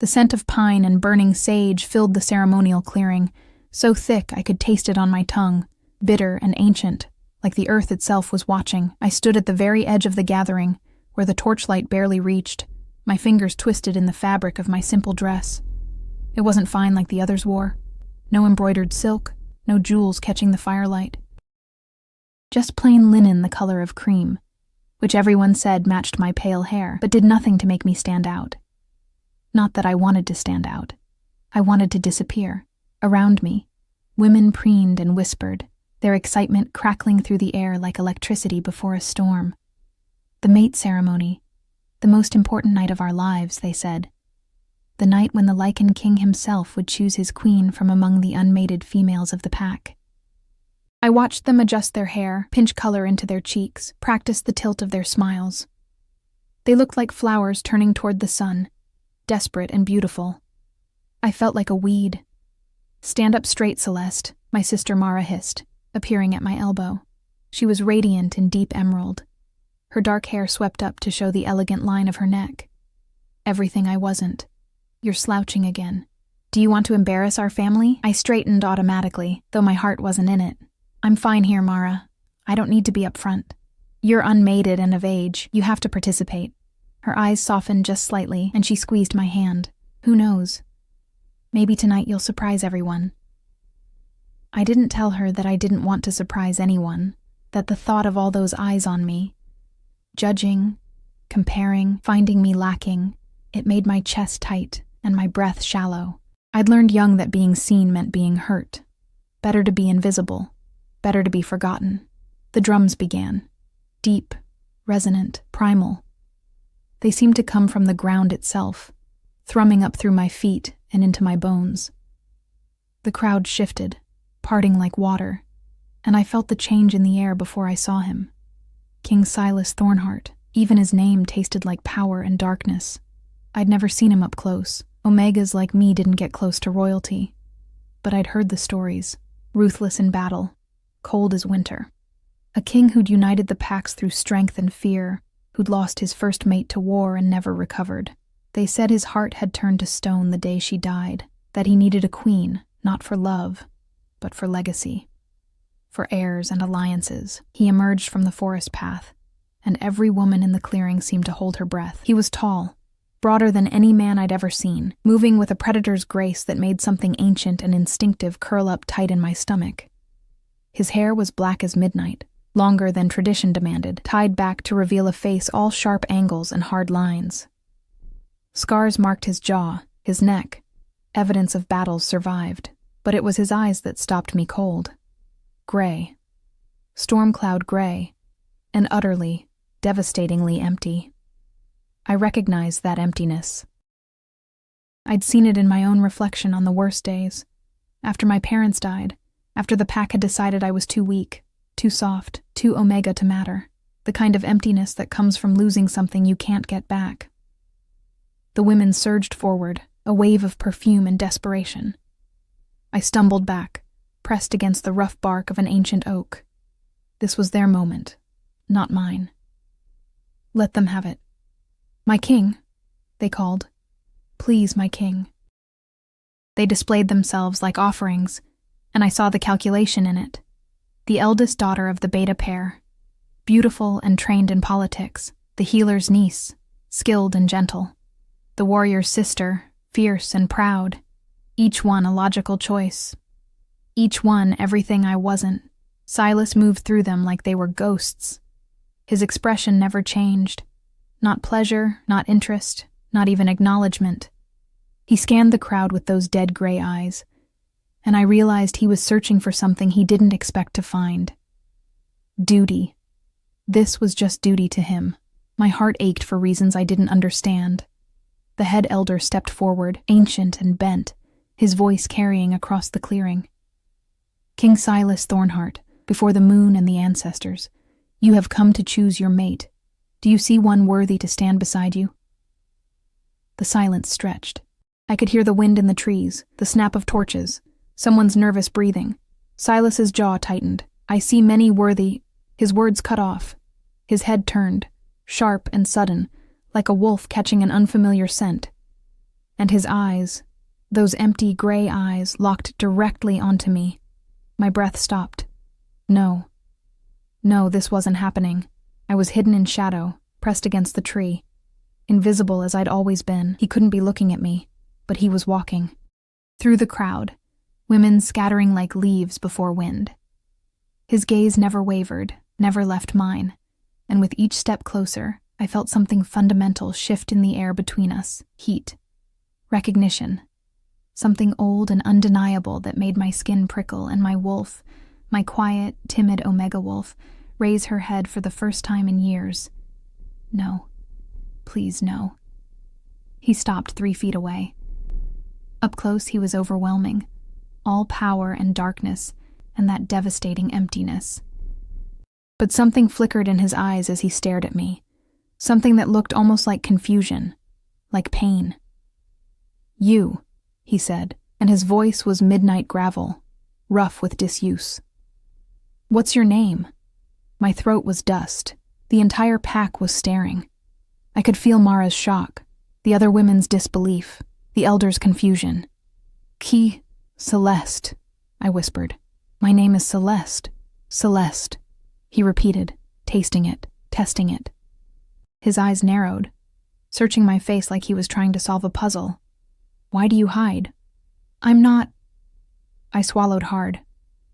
The scent of pine and burning sage filled the ceremonial clearing, so thick I could taste it on my tongue, bitter and ancient, like the earth itself was watching. I stood at the very edge of the gathering, where the torchlight barely reached, my fingers twisted in the fabric of my simple dress. It wasn't fine like the others wore. No embroidered silk, no jewels catching the firelight. Just plain linen the color of cream, which everyone said matched my pale hair, but did nothing to make me stand out. Not that I wanted to stand out. I wanted to disappear. Around me, women preened and whispered, their excitement crackling through the air like electricity before a storm. The mate ceremony, the most important night of our lives, they said. The night when the Lycan king himself would choose his queen from among the unmated females of the pack. I watched them adjust their hair, pinch color into their cheeks, practice the tilt of their smiles. They looked like flowers turning toward the sun, desperate and beautiful. I felt like a weed. "Stand up straight, Celeste," my sister Mara hissed, appearing at my elbow. She was radiant in deep emerald. Her dark hair swept up to show the elegant line of her neck. Everything I wasn't. "You're slouching again. Do you want to embarrass our family?" I straightened automatically, though my heart wasn't in it. "I'm fine here, Mara. I don't need to be up front. You're unmated and of age. You have to participate." Her eyes softened just slightly, and she squeezed my hand. "Who knows? Maybe tonight you'll surprise everyone." I didn't tell her that I didn't want to surprise anyone, that the thought of all those eyes on me, judging, comparing, finding me lacking, it made my chest tight and my breath shallow. I'd learned young that being seen meant being hurt. Better to be invisible. Better to be forgotten. The drums began. Deep, resonant, primal. They seemed to come from the ground itself, thrumming up through my feet and into my bones. The crowd shifted, parting like water, and I felt the change in the air before I saw him. King Silas Thornheart. Even his name tasted like power and darkness. I'd never seen him up close. Omegas like me didn't get close to royalty. But I'd heard the stories. Ruthless in battle. Cold as winter. A king who'd united the packs through strength and fear, who'd lost his first mate to war and never recovered. They said his heart had turned to stone the day she died, that he needed a queen, not for love, but for legacy. For heirs and alliances. He emerged from the forest path, and every woman in the clearing seemed to hold her breath. He was tall, broader than any man I'd ever seen, moving with a predator's grace that made something ancient and instinctive curl up tight in my stomach. His hair was black as midnight, longer than tradition demanded, tied back to reveal a face all sharp angles and hard lines. Scars marked his jaw, his neck, evidence of battles survived, but it was his eyes that stopped me cold. Gray. Storm cloud gray, and utterly, devastatingly empty. I recognized that emptiness. I'd seen it in my own reflection on the worst days, after my parents died, after the pack had decided I was too weak, too soft, too omega to matter, the kind of emptiness that comes from losing something you can't get back. The women surged forward, a wave of perfume and desperation. I stumbled back, pressed against the rough bark of an ancient oak. This was their moment, not mine. Let them have it. "My king," they called. "Please, my king." They displayed themselves like offerings, and I saw the calculation in it. The eldest daughter of the Beta pair, beautiful and trained in politics, the healer's niece, skilled and gentle. The warrior's sister, fierce and proud, each one a logical choice. Each one everything I wasn't. Silas moved through them like they were ghosts. His expression never changed. Not pleasure, not interest, not even acknowledgement. He scanned the crowd with those dead gray eyes, and I realized he was searching for something he didn't expect to find. Duty. This was just duty to him. My heart ached for reasons I didn't understand. The head elder stepped forward, ancient and bent, his voice carrying across the clearing. "King Silas Thornheart, before the moon and the ancestors, you have come to choose your mate. Do you see one worthy to stand beside you?" The silence stretched. I could hear the wind in the trees, the snap of torches, someone's nervous breathing. Silas's jaw tightened. "I see many worthy—" His words cut off. His head turned, sharp and sudden, like a wolf catching an unfamiliar scent. And his eyes, those empty gray eyes, locked directly onto me. My breath stopped. No, this wasn't happening. I was hidden in shadow, pressed against the tree. Invisible as I'd always been, he couldn't be looking at me, but he was walking. Through the crowd, women scattering like leaves before wind. His gaze never wavered, never left mine, and with each step closer, I felt something fundamental shift in the air between us. Heat. Recognition. Something old and undeniable that made my skin prickle and my wolf, my quiet, timid Omega wolf, raise her head for the first time in years. No. Please, no. He stopped 3 feet away. Up close, he was overwhelming. All power and darkness, and that devastating emptiness. But something flickered in his eyes as he stared at me. Something that looked almost like confusion, like pain. You, he said, and his voice was midnight gravel, rough with disuse. What's your name? My throat was dust. The entire pack was staring. I could feel Mara's shock, the other women's disbelief, the elders' confusion. Celeste, I whispered. My name is Celeste. Celeste, he repeated, tasting it, testing it. His eyes narrowed, searching my face like he was trying to solve a puzzle. Why do you hide? I'm not... I swallowed hard.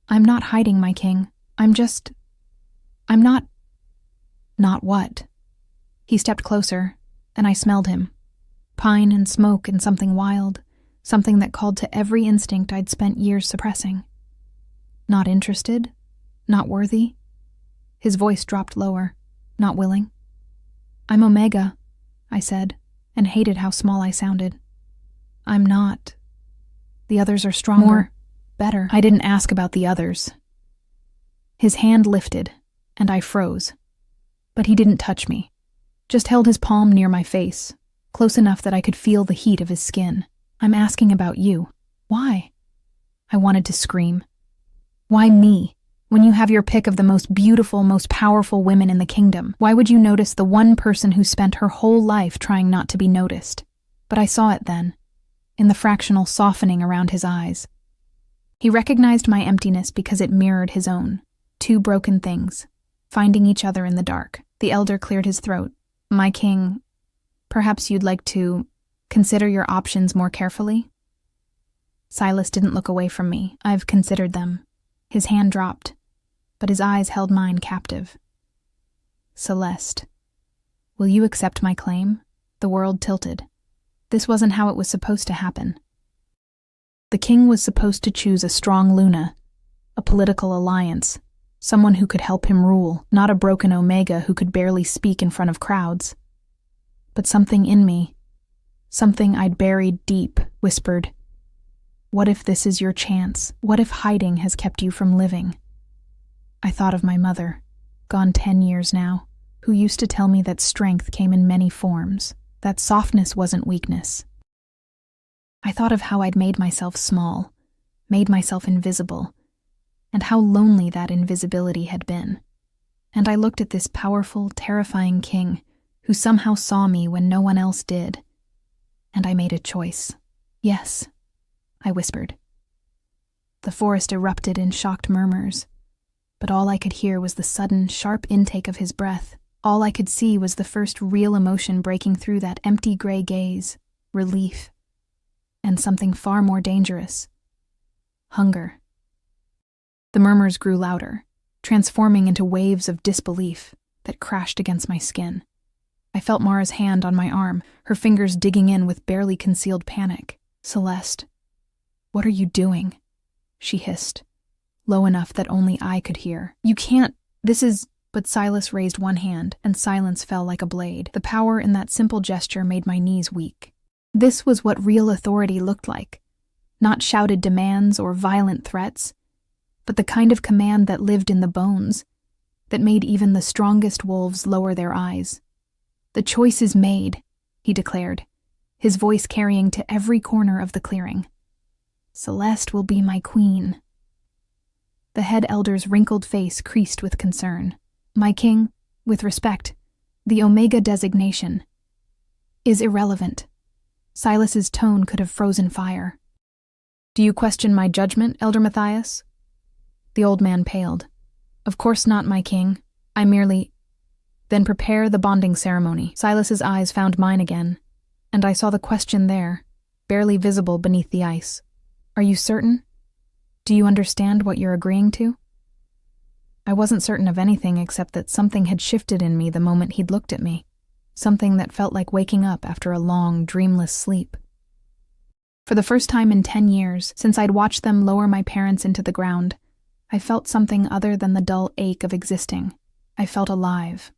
I'm not hiding, my king. I'm not... Not what? He stepped closer, and I smelled him. Pine and smoke and something wild, something that called to every instinct I'd spent years suppressing. Not interested? Not worthy? His voice dropped lower. Not willing? I'm Omega, I said, and hated how small I sounded. I'm not. The others are stronger, better. I didn't ask about the others. His hand lifted, and I froze. But he didn't touch me, just held his palm near my face, close enough that I could feel the heat of his skin. I'm asking about you. Why? I wanted to scream. Why me? When you have your pick of the most beautiful, most powerful women in the kingdom, why would you notice the one person who spent her whole life trying not to be noticed? But I saw it then, in the fractional softening around his eyes. He recognized my emptiness because it mirrored his own. 2 broken things, finding each other in the dark. The elder cleared his throat. My king, perhaps you'd like to consider your options more carefully? Silas didn't look away from me. I've considered them. His hand dropped, but his eyes held mine captive. Celeste, will you accept my claim? The world tilted. This wasn't how it was supposed to happen. The king was supposed to choose a strong Luna, a political alliance, someone who could help him rule, not a broken Omega who could barely speak in front of crowds. But something in me, something I'd buried deep, whispered, what if this is your chance? What if hiding has kept you from living? I thought of my mother, gone 10 years now, who used to tell me that strength came in many forms, that softness wasn't weakness. I thought of how I'd made myself small, made myself invisible, and how lonely that invisibility had been. And I looked at this powerful, terrifying king who somehow saw me when no one else did. And I made a choice. Yes, I whispered. The forest erupted in shocked murmurs, but all I could hear was the sudden, sharp intake of his breath. All I could see was the first real emotion breaking through that empty gray gaze, relief, and something far more dangerous, hunger. The murmurs grew louder, transforming into waves of disbelief that crashed against my skin. I felt Mara's hand on my arm, her fingers digging in with barely concealed panic. Celeste, what are you doing? She hissed, low enough that only I could hear. You can't, But Silas raised one hand, and silence fell like a blade. The power in that simple gesture made my knees weak. This was what real authority looked like. Not shouted demands or violent threats, but the kind of command that lived in the bones, that made even the strongest wolves lower their eyes. The choice is made, he declared, his voice carrying to every corner of the clearing. Celeste will be my queen. The head elder's wrinkled face creased with concern. My king, with respect, the Omega designation, is irrelevant. Silas's tone could have frozen fire. "Do you question my judgment, Elder Matthias?" The old man paled. "Of course not, my king. I merely—" "Then prepare the bonding ceremony." Silas's eyes found mine again, and I saw the question there, barely visible beneath the ice. "Are you certain? Do you understand what you're agreeing to?" I wasn't certain of anything except that something had shifted in me the moment he'd looked at me, something that felt like waking up after a long, dreamless sleep. For the first time in 10 years, since I'd watched them lower my parents into the ground, I felt something other than the dull ache of existing. I felt alive.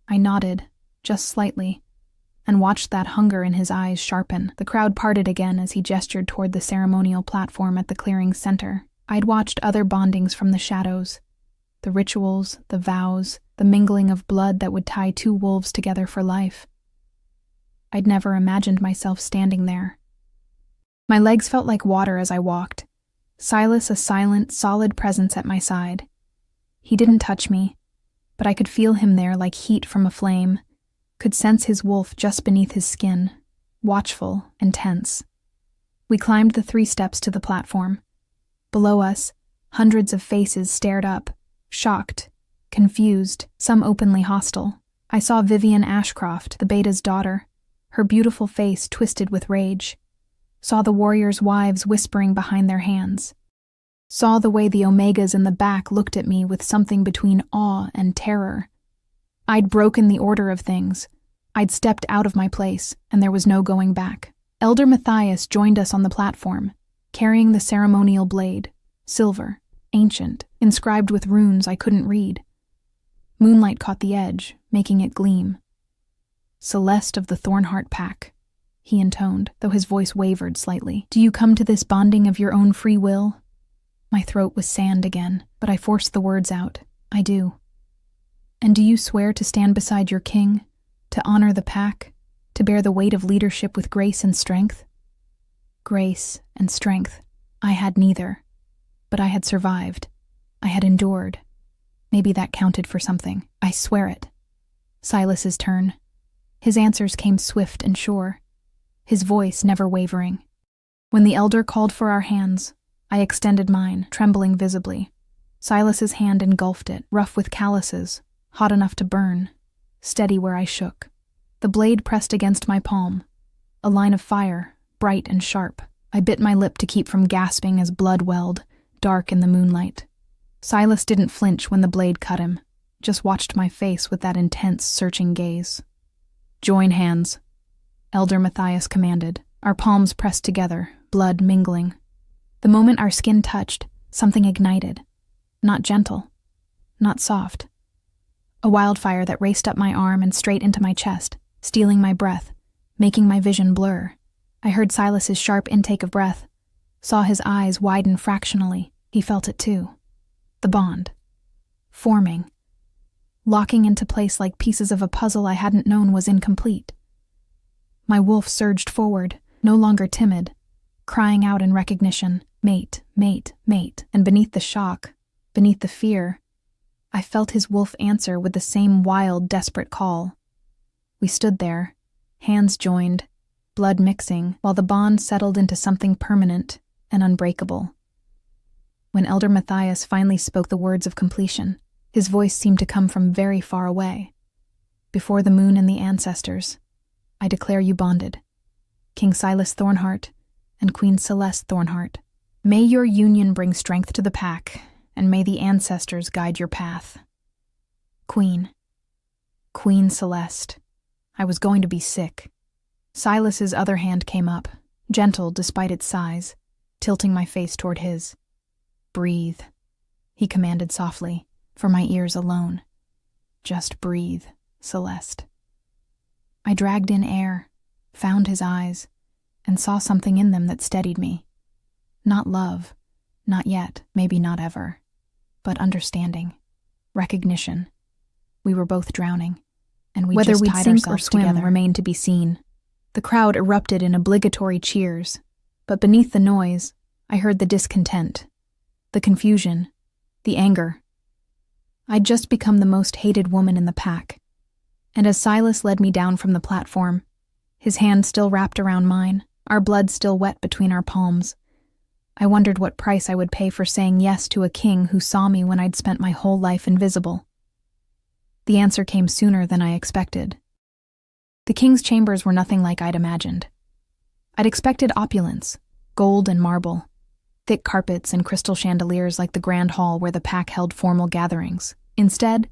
I nodded, just slightly, and watched that hunger in his eyes sharpen. The crowd parted again as he gestured toward the ceremonial platform at the clearing's center. I'd watched other bondings from the shadows, the rituals, the vows, the mingling of blood that would tie two wolves together for life. I'd never imagined myself standing there. My legs felt like water as I walked, Silas a silent, solid presence at my side. He didn't touch me, but I could feel him there like heat from a flame, could sense his wolf just beneath his skin, watchful and tense. We climbed the 3 steps to the platform. Below us, hundreds of faces stared up, shocked, confused, some openly hostile. I saw Vivian Ashcroft, the beta's daughter, her beautiful face twisted with rage. Saw the warriors' wives whispering behind their hands. Saw the way the Omegas in the back looked at me with something between awe and terror. I'd broken the order of things. I'd stepped out of my place, and there was no going back. Elder Matthias joined us on the platform, carrying the ceremonial blade, silver, ancient, inscribed with runes I couldn't read. Moonlight caught the edge, making it gleam. "Celeste of the Thornheart Pack," he intoned, though his voice wavered slightly. "Do you come to this bonding of your own free will?" My throat was sand again, but I forced the words out. "I do." "And do you swear to stand beside your king, to honor the pack, to bear the weight of leadership with grace and strength?" Grace and strength. I had neither. But I had survived. I had endured. Maybe that counted for something. "I swear it." Silas's turn. His answers came swift and sure, his voice never wavering. When the elder called for our hands, I extended mine, trembling visibly. Silas's hand engulfed it, rough with calluses, hot enough to burn, steady where I shook. The blade pressed against my palm, a line of fire, bright and sharp. I bit my lip to keep from gasping as blood welled, dark in the moonlight. Silas didn't flinch when the blade cut him, just watched my face with that intense, searching gaze. "Join hands," Elder Matthias commanded, our palms pressed together, blood mingling. The moment our skin touched, something ignited. Not gentle, not soft. A wildfire that raced up my arm and straight into my chest, stealing my breath, making my vision blur. I heard Silas's sharp intake of breath, saw his eyes widen fractionally. He felt it too. The bond. Forming. Locking into place like pieces of a puzzle I hadn't known was incomplete. My wolf surged forward, no longer timid, crying out in recognition, "Mate, mate, mate," and beneath the shock, beneath the fear, I felt his wolf answer with the same wild, desperate call. We stood there, hands joined, blood mixing, while the bond settled into something permanent and unbreakable. When Elder Matthias finally spoke the words of completion, his voice seemed to come from very far away. "Before the moon and the ancestors, I declare you bonded, King Silas Thornheart and Queen Celeste Thornheart. May your union bring strength to the pack, and may the ancestors guide your path." Queen Celeste. I was going to be sick. Silas's other hand came up, gentle despite its size, tilting my face toward his. "Breathe," he commanded softly, for my ears alone. "Just breathe, Celeste." I dragged in air, found his eyes, and saw something in them that steadied me. Not love, not yet, maybe not ever, but understanding, recognition. We were both drowning, and we Whether just we'd tied sink or ourselves swim together. remained to be seen. The crowd erupted in obligatory cheers, but beneath the noise, I heard the discontent, the confusion, the anger. I'd just become the most hated woman in the pack, and as Silas led me down from the platform, his hand still wrapped around mine, our blood still wet between our palms. I wondered what price I would pay for saying yes to a king who saw me when I'd spent my whole life invisible. The answer came sooner than I expected. The king's chambers were nothing like I'd imagined. I'd expected opulence, gold and marble, thick carpets and crystal chandeliers like the grand hall where the pack held formal gatherings. Instead,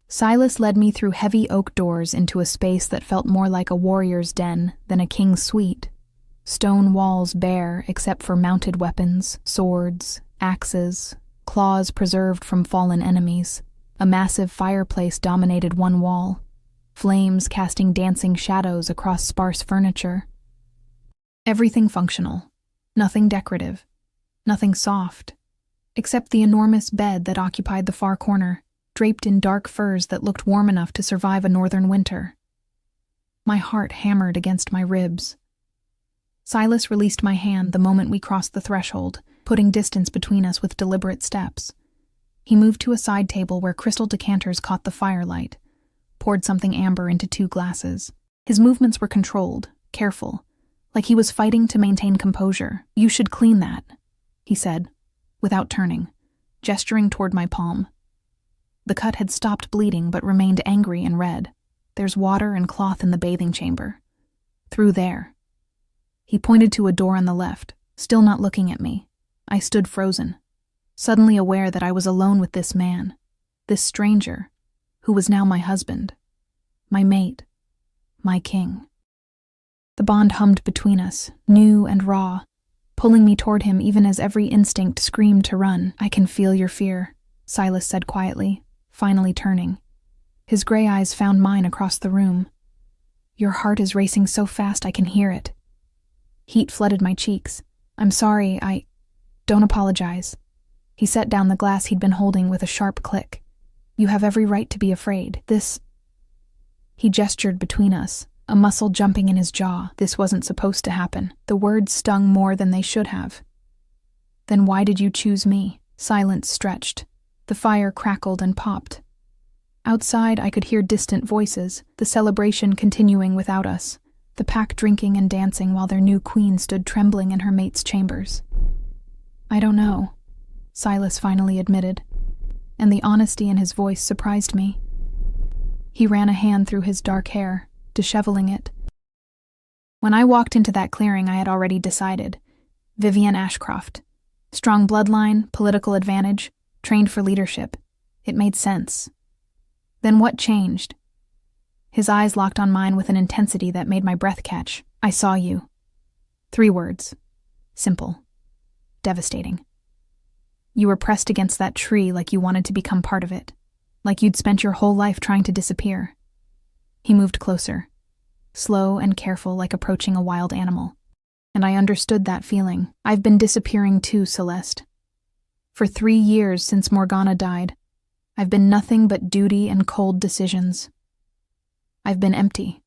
Silas led me through heavy oak doors into a space that felt more like a warrior's den than a king's suite. Stone walls bare except for mounted weapons, swords, axes, claws preserved from fallen enemies. A massive fireplace dominated one wall, flames casting dancing shadows across sparse furniture. Everything functional, nothing decorative, nothing soft, except the enormous bed that occupied the far corner, draped in dark furs that looked warm enough to survive a northern winter. My heart hammered against my ribs. Silas released my hand the moment we crossed the threshold, putting distance between us with deliberate steps. He moved to a side table where crystal decanters caught the firelight, poured something amber into 2 glasses. His movements were controlled, careful, like he was fighting to maintain composure. "You should clean that," he said, without turning, gesturing toward my palm. The cut had stopped bleeding but remained angry and red. "There's water and cloth in the bathing chamber. Through there." He pointed to a door on the left, still not looking at me. I stood frozen, suddenly aware that I was alone with this man, this stranger, who was now my husband, my mate, my king. The bond hummed between us, new and raw, pulling me toward him even as every instinct screamed to run. "I can feel your fear," Silas said quietly, finally turning. His gray eyes found mine across the room. "Your heart is racing so fast I can hear it." Heat flooded my cheeks. "I'm sorry, Don't apologize." He set down the glass he'd been holding with a sharp click. "You have every right to be afraid. He gestured between us, a muscle jumping in his jaw. This wasn't supposed to happen. The words stung more than they should have. "Then why did you choose me?" Silence stretched. The fire crackled and popped. Outside, I could hear distant voices, the celebration continuing without us, the pack drinking and dancing while their new queen stood trembling in her mate's chambers. "I don't know," Silas finally admitted, and the honesty in his voice surprised me. He ran a hand through his dark hair, disheveling it. When I walked into that clearing, I had already decided. Vivian Ashcroft. Strong bloodline, political advantage, trained for leadership. It made sense. Then what changed? His eyes locked on mine with an intensity that made my breath catch. "I saw you." 3 words. Simple. Devastating. You were pressed against that tree like you wanted to become part of it, like you'd spent your whole life trying to disappear. He moved closer, slow and careful like approaching a wild animal. And I understood that feeling. I've been disappearing too, Celeste. For 3 years since Morgana died, I've been nothing but duty and cold decisions. I've been empty.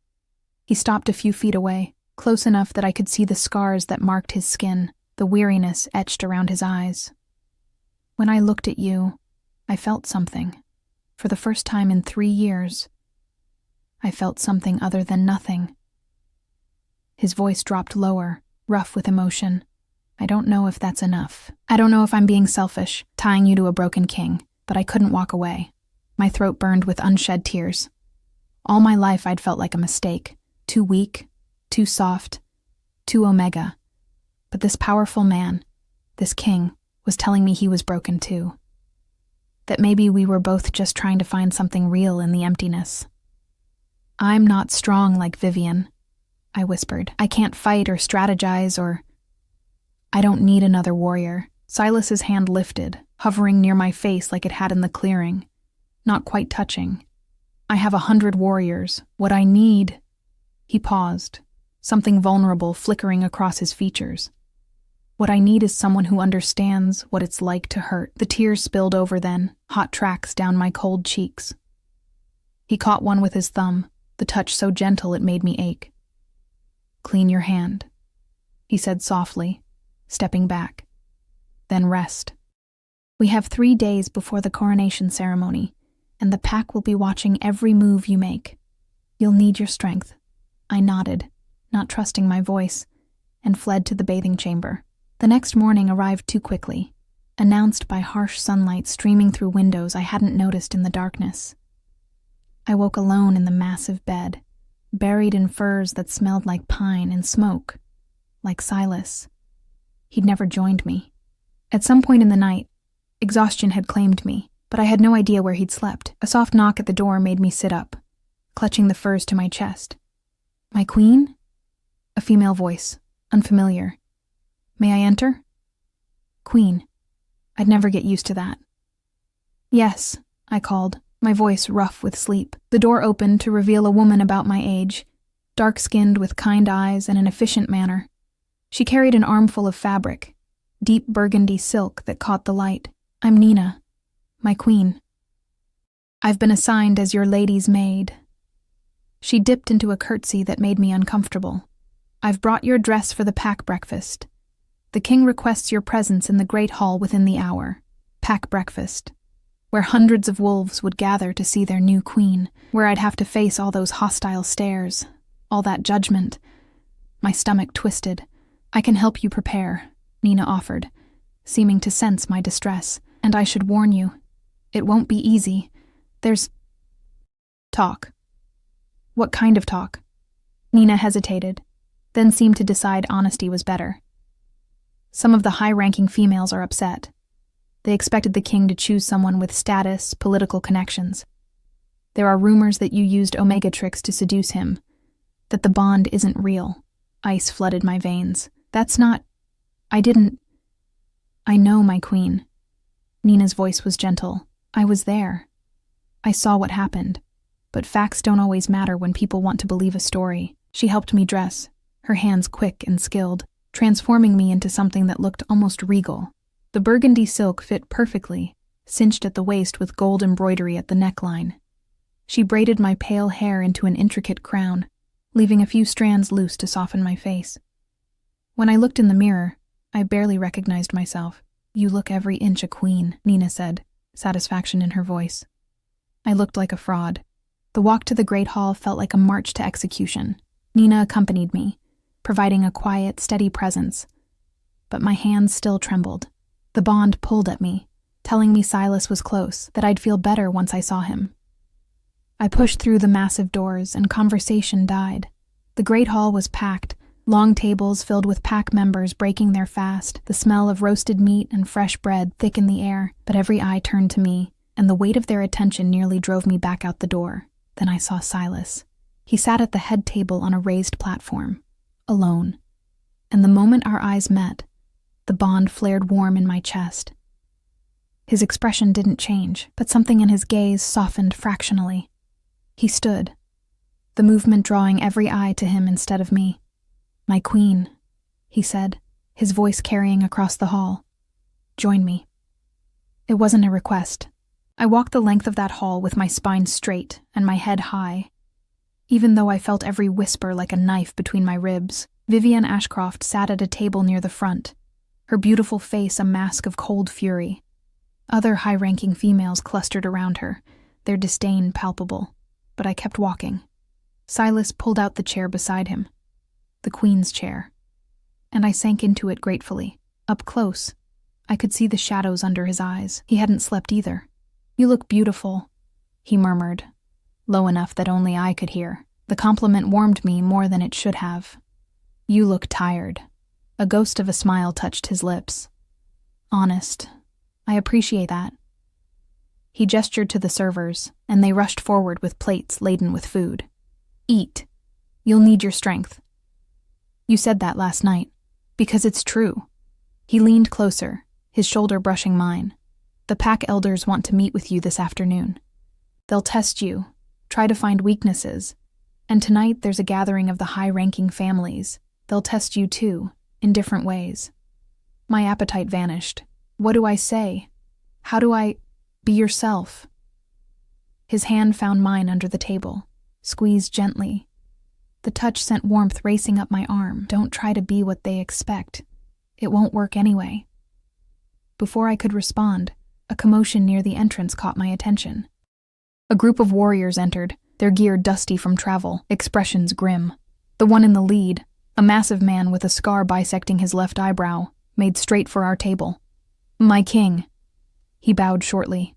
He stopped a few feet away, close enough that I could see the scars that marked his skin, the weariness etched around his eyes. "When I looked at you, I felt something. For the first time in 3 years, I felt something other than nothing." His voice dropped lower, rough with emotion. "I don't know if that's enough. I don't know if I'm being selfish, tying you to a broken king, but I couldn't walk away." My throat burned with unshed tears. All my life I'd felt like a mistake, too weak, too soft, too omega. But this powerful man, this king, was telling me he was broken too. That maybe we were both just trying to find something real in the emptiness. "I'm not strong like Vivian," I whispered. "I can't fight or strategize or... I don't need another warrior." Silas's hand lifted, hovering near my face like it had in the clearing, not quite touching. "I have 100 warriors. What I need..." He paused, something vulnerable flickering across his features. "What I need is someone who understands what it's like to hurt." The tears spilled over then, hot tracks down my cold cheeks. He caught one with his thumb, the touch so gentle it made me ache. "Clean your hand," he said softly, stepping back. "Then rest. We have 3 days before the coronation ceremony, and the pack will be watching every move you make. You'll need your strength." I nodded, not trusting my voice, and fled to the bathing chamber. The next morning arrived too quickly, announced by harsh sunlight streaming through windows I hadn't noticed in the darkness. I woke alone in the massive bed, buried in furs that smelled like pine and smoke, like Silas. He'd never joined me. At some point in the night, exhaustion had claimed me, but I had no idea where he'd slept. A soft knock at the door made me sit up, clutching the furs to my chest. "My queen?" A female voice, unfamiliar. "May I enter?" Queen. I'd never get used to that. "Yes," I called, my voice rough with sleep. The door opened to reveal a woman about my age, dark-skinned with kind eyes and an efficient manner. She carried an armful of fabric, deep burgundy silk that caught the light. "I'm Nina, my queen. I've been assigned as your lady's maid." She dipped into a curtsy that made me uncomfortable. "I've brought your dress for the pack breakfast. The king requests your presence in the great hall within the hour." Pack breakfast, where hundreds of wolves would gather to see their new queen, where I'd have to face all those hostile stares, all that judgment. My stomach twisted. "I can help you prepare," Nina offered, seeming to sense my distress. "And I should warn you, it won't be easy. There's talk." "What kind of talk?" Nina hesitated, then seemed to decide honesty was better. "Some of the high-ranking females are upset. They expected the king to choose someone with status, political connections. There are rumors that you used Omega tricks to seduce him, that the bond isn't real." Ice flooded my veins. "That's not... I didn't... I know, my queen." Nina's voice was gentle. "I was there. I saw what happened. But facts don't always matter when people want to believe a story." She helped me dress, her hands quick and skilled, transforming me into something that looked almost regal. The burgundy silk fit perfectly, cinched at the waist with gold embroidery at the neckline. She braided my pale hair into an intricate crown, leaving a few strands loose to soften my face. When I looked in the mirror, I barely recognized myself. "You look every inch a queen," Nina said, satisfaction in her voice. I looked like a fraud. The walk to the Great Hall felt like a march to execution. Nina accompanied me, providing a quiet, steady presence. But my hands still trembled. The bond pulled at me, telling me Silas was close, that I'd feel better once I saw him. I pushed through the massive doors, and conversation died. The Great Hall was packed, long tables filled with pack members breaking their fast, the smell of roasted meat and fresh bread thick in the air, but every eye turned to me, and the weight of their attention nearly drove me back out the door. Then I saw Silas. He sat at the head table on a raised platform, alone. And the moment our eyes met, the bond flared warm in my chest. His expression didn't change, but something in his gaze softened fractionally. He stood, the movement drawing every eye to him instead of me. "My queen," he said, his voice carrying across the hall. "Join me." It wasn't a request. I walked the length of that hall with my spine straight and my head high, even though I felt every whisper like a knife between my ribs. Vivian Ashcroft sat at a table near the front, her beautiful face a mask of cold fury. Other high-ranking females clustered around her, their disdain palpable, but I kept walking. Silas pulled out the chair beside him, the queen's chair, and I sank into it gratefully. Up close, I could see the shadows under his eyes. He hadn't slept either. "You look beautiful," he murmured, low enough that only I could hear. The compliment warmed me more than it should have. "You look tired." A ghost of a smile touched his lips. "Honest. I appreciate that." He gestured to the servers, and they rushed forward with plates laden with food. "Eat. You'll need your strength." "You said that last night." "Because it's true." He leaned closer, his shoulder brushing mine. "The pack elders want to meet with you this afternoon. They'll test you, try to find weaknesses, and tonight there's a gathering of the high-ranking families. They'll test you too, in different ways." My appetite vanished. What do I say? How do I be yourself? His hand found mine under the table, squeezed gently. The touch sent warmth racing up my arm. "Don't try to be what they expect. It won't work anyway." Before I could respond, a commotion near the entrance caught my attention. A group of warriors entered, their gear dusty from travel, expressions grim. The one in the lead, a massive man with a scar bisecting his left eyebrow, made straight for our table. "My king." He bowed shortly.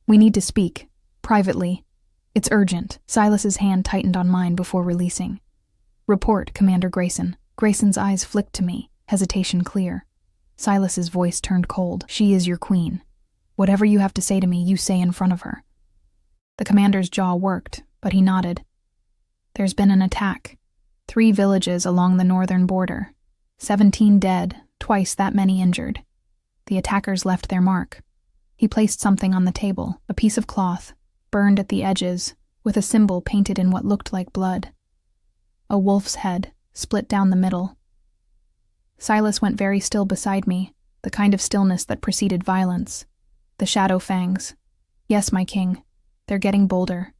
"We need to speak, privately. It's urgent." Silas's hand tightened on mine before releasing. "Report, Commander Grayson." Grayson's eyes flicked to me, hesitation clear. Silas's voice turned cold. "She is your queen. Whatever you have to say to me, you say in front of her." The commander's jaw worked, but he nodded. "There's been an attack. 3 villages along the northern border. 17 dead, twice that many injured. The attackers left their mark." He placed something on the table, a piece of cloth, burned at the edges, with a symbol painted in what looked like blood. A wolf's head, split down the middle. Silas went very still beside me, the kind of stillness that preceded violence. The shadow fangs. "Yes, my king. They're getting bolder.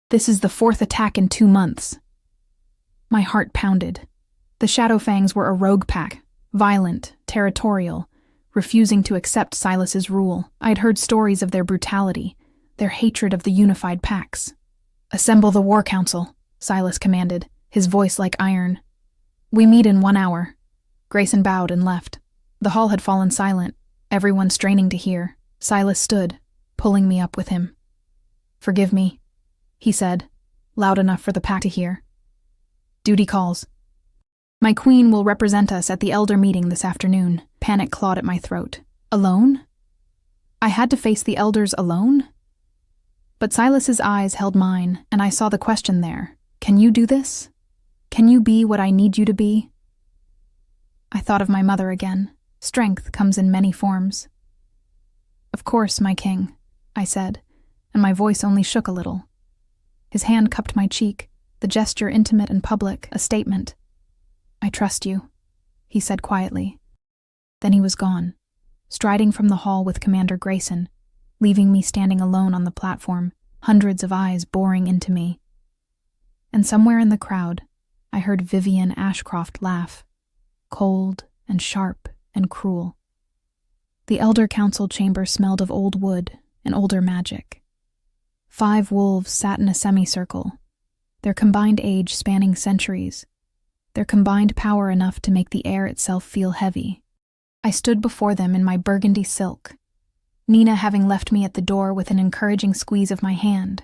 This is the 4th attack in 2 months." My heart pounded. The shadow fangs were a rogue pack, violent, territorial, refusing to accept Silas's rule. I'd heard stories of their brutality, their hatred of the unified packs. "Assemble the war council," Silas commanded, his voice like iron. "We meet in 1 hour." Grayson bowed and left. The hall had fallen silent, everyone straining to hear. Silas stood, pulling me up with him. "Forgive me," he said, loud enough for the pack to hear. "Duty calls. My queen will represent us at the elder meeting this afternoon." Panic clawed at my throat. Alone? I had to face the elders alone? But Silas's eyes held mine, and I saw the question there. "Can you do this? Can you be what I need you to be?" I thought of my mother again. Strength comes in many forms. "Of course, my king," I said, and my voice only shook a little. His hand cupped my cheek, the gesture intimate and public, a statement. "I trust you," he said quietly. Then he was gone, striding from the hall with Commander Grayson, leaving me standing alone on the platform, hundreds of eyes boring into me. And somewhere in the crowd, I heard Vivian Ashcroft laugh, cold and sharp and cruel. The Elder Council chamber smelled of old wood and older magic. 5 wolves sat in a semicircle, their combined age spanning centuries, their combined power enough to make the air itself feel heavy. I stood before them in my burgundy silk, Nina having left me at the door with an encouraging squeeze of my hand,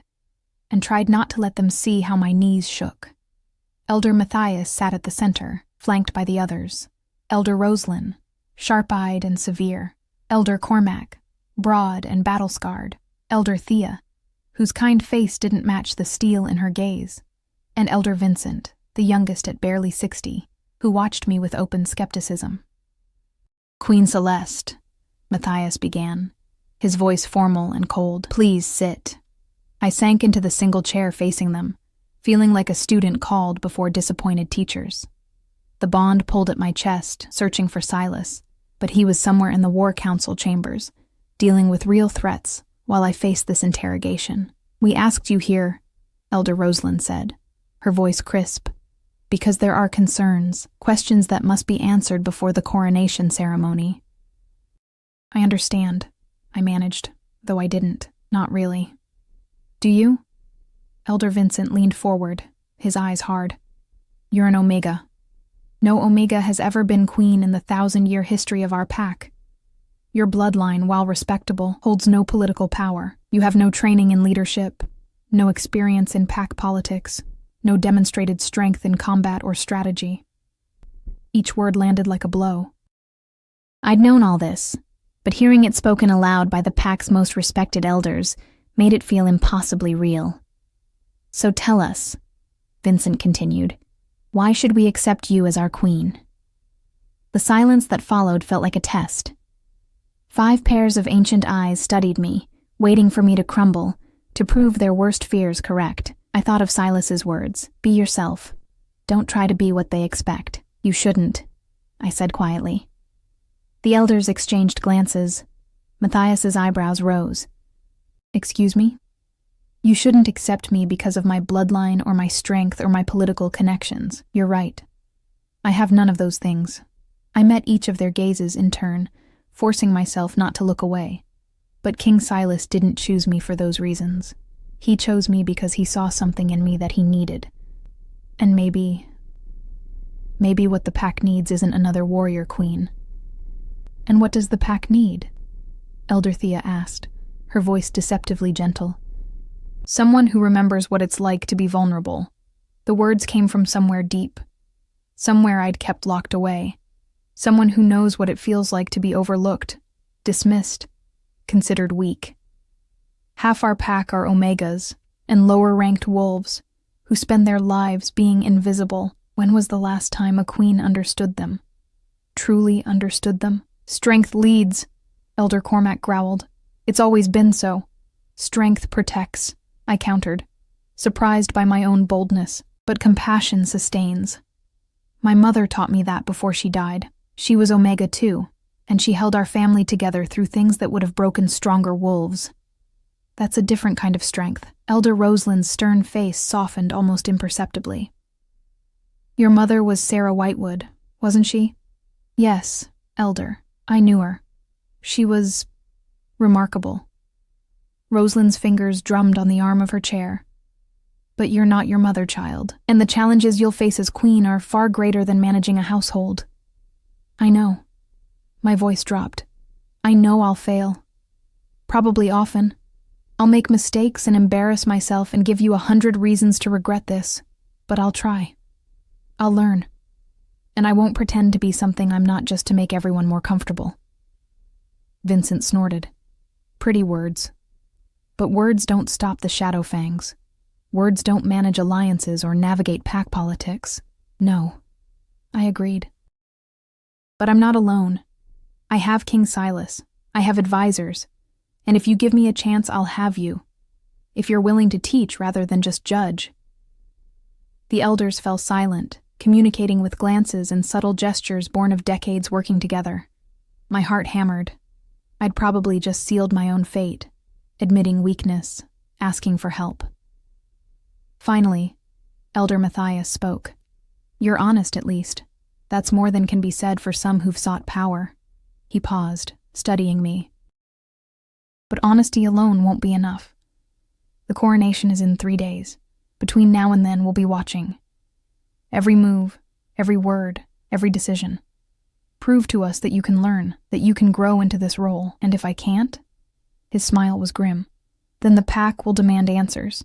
and tried not to let them see how my knees shook. Elder Matthias sat at the center, flanked by the others. Elder Roslyn, sharp-eyed and severe. Elder Cormac, broad and battle-scarred. Elder Thea, whose kind face didn't match the steel in her gaze. And Elder Vincent, the youngest at barely 60, who watched me with open skepticism. "Queen Celeste," Matthias began, his voice formal and cold. "Please sit." I sank into the single chair facing them, feeling like a student called before disappointed teachers. The bond pulled at my chest, searching for Silas, but he was somewhere in the War Council chambers, dealing with real threats while I faced this interrogation. "We asked you here," Elder Roslyn said, her voice crisp, "because there are concerns, questions that must be answered before the coronation ceremony." "I understand," I managed, though I didn't, not really. "Do you?" Elder Vincent leaned forward, his eyes hard. "You're an Omega. No Omega has ever been queen in the 1,000-year history of our pack. Your bloodline, while respectable, holds no political power. You have no training in leadership, no experience in pack politics, no demonstrated strength in combat or strategy." Each word landed like a blow. I'd known all this, but hearing it spoken aloud by the pack's most respected elders made it feel impossibly real. "So tell us," Vincent continued, "why should we accept you as our queen?" The silence that followed felt like a test. 5 pairs of ancient eyes studied me, waiting for me to crumble, to prove their worst fears correct. I thought of Silas's words, "Be yourself. Don't try to be what they expect." "You shouldn't," I said quietly. The elders exchanged glances. Matthias's eyebrows rose. "Excuse me?" "You shouldn't accept me because of my bloodline or my strength or my political connections. You're right. I have none of those things." I met each of their gazes in turn, forcing myself not to look away. But King Silas didn't choose me for those reasons. He chose me because he saw something in me that he needed. And maybe Maybe what the pack needs isn't another warrior queen. And what does the pack need? Elder Thea asked, her voice deceptively gentle. Someone who remembers what it's like to be vulnerable. The words came from somewhere deep. Somewhere I'd kept locked away. Someone who knows what it feels like to be overlooked, dismissed, considered weak. Half our pack are omegas and lower-ranked wolves who spend their lives being invisible. When was the last time a queen understood them? Truly understood them? Strength leads, Elder Cormac growled. It's always been so. Strength protects, I countered, surprised by my own boldness, but compassion sustains. My mother taught me that before she died. She was Omega too, and she held our family together through things that would have broken stronger wolves. That's a different kind of strength. Elder Rosalind's stern face softened almost imperceptibly. Your mother was Sarah Whitewood, wasn't she? Yes, Elder. I knew her. She was remarkable. Rosalind's fingers drummed on the arm of her chair. But you're not your mother, child, and the challenges you'll face as queen are far greater than managing a household. I know. My voice dropped. I know I'll fail. Probably often. I'll make mistakes and embarrass myself and give you 100 reasons to regret this, but I'll try. I'll learn. And I won't pretend to be something I'm not just to make everyone more comfortable. Vincent snorted. Pretty words. But words don't stop the shadow fangs. Words don't manage alliances or navigate pack politics. No. I agreed. But I'm not alone. I have King Silas. I have advisors. And if you give me a chance, I'll have you. If you're willing to teach rather than just judge. The elders fell silent, communicating with glances and subtle gestures born of decades working together. My heart hammered. I'd probably just sealed my own fate, admitting weakness, asking for help. Finally, Elder Matthias spoke. You're honest, at least. That's more than can be said for some who've sought power. He paused, studying me. But honesty alone won't be enough. The coronation is in 3 days. Between now and then, we'll be watching. Every move, every word, every decision. Prove to us that you can learn, that you can grow into this role, and if I can't, his smile was grim, then the pack will demand answers,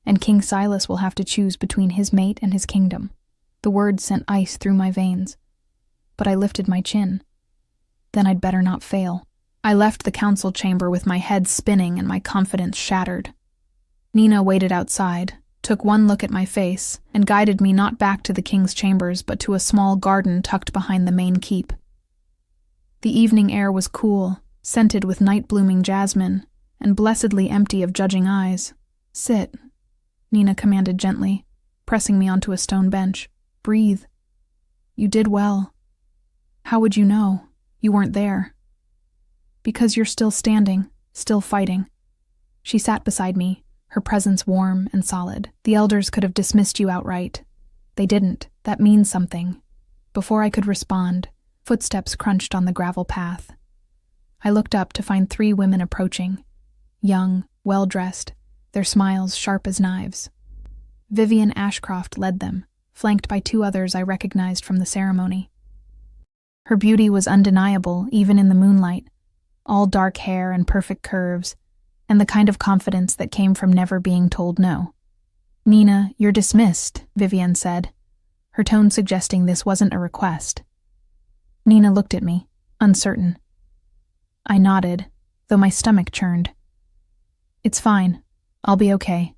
and King Silas will have to choose between his mate and his kingdom. The words sent ice through my veins, but I lifted my chin. Then I'd better not fail. I left the council chamber with my head spinning and my confidence shattered. Nina waited outside, took one look at my face, and guided me not back to the king's chambers but to a small garden tucked behind the main keep. The evening air was cool, scented with night-blooming jasmine, and blessedly empty of judging eyes. Sit, Nina commanded gently, pressing me onto a stone bench. Breathe. You did well. How would you know? You weren't there. Because you're still standing, still fighting. She sat beside me, her presence warm and solid. The elders could have dismissed you outright. They didn't. That means something. Before I could respond, footsteps crunched on the gravel path. I looked up to find 3 women approaching. Young, well-dressed, their smiles sharp as knives. Vivian Ashcroft led them, flanked by 2 others I recognized from the ceremony. Her beauty was undeniable, even in the moonlight. All dark hair and perfect curves, and the kind of confidence that came from never being told no. Nina, you're dismissed, Vivian said, her tone suggesting this wasn't a request. Nina looked at me, uncertain. I nodded, though my stomach churned. It's fine. I'll be okay.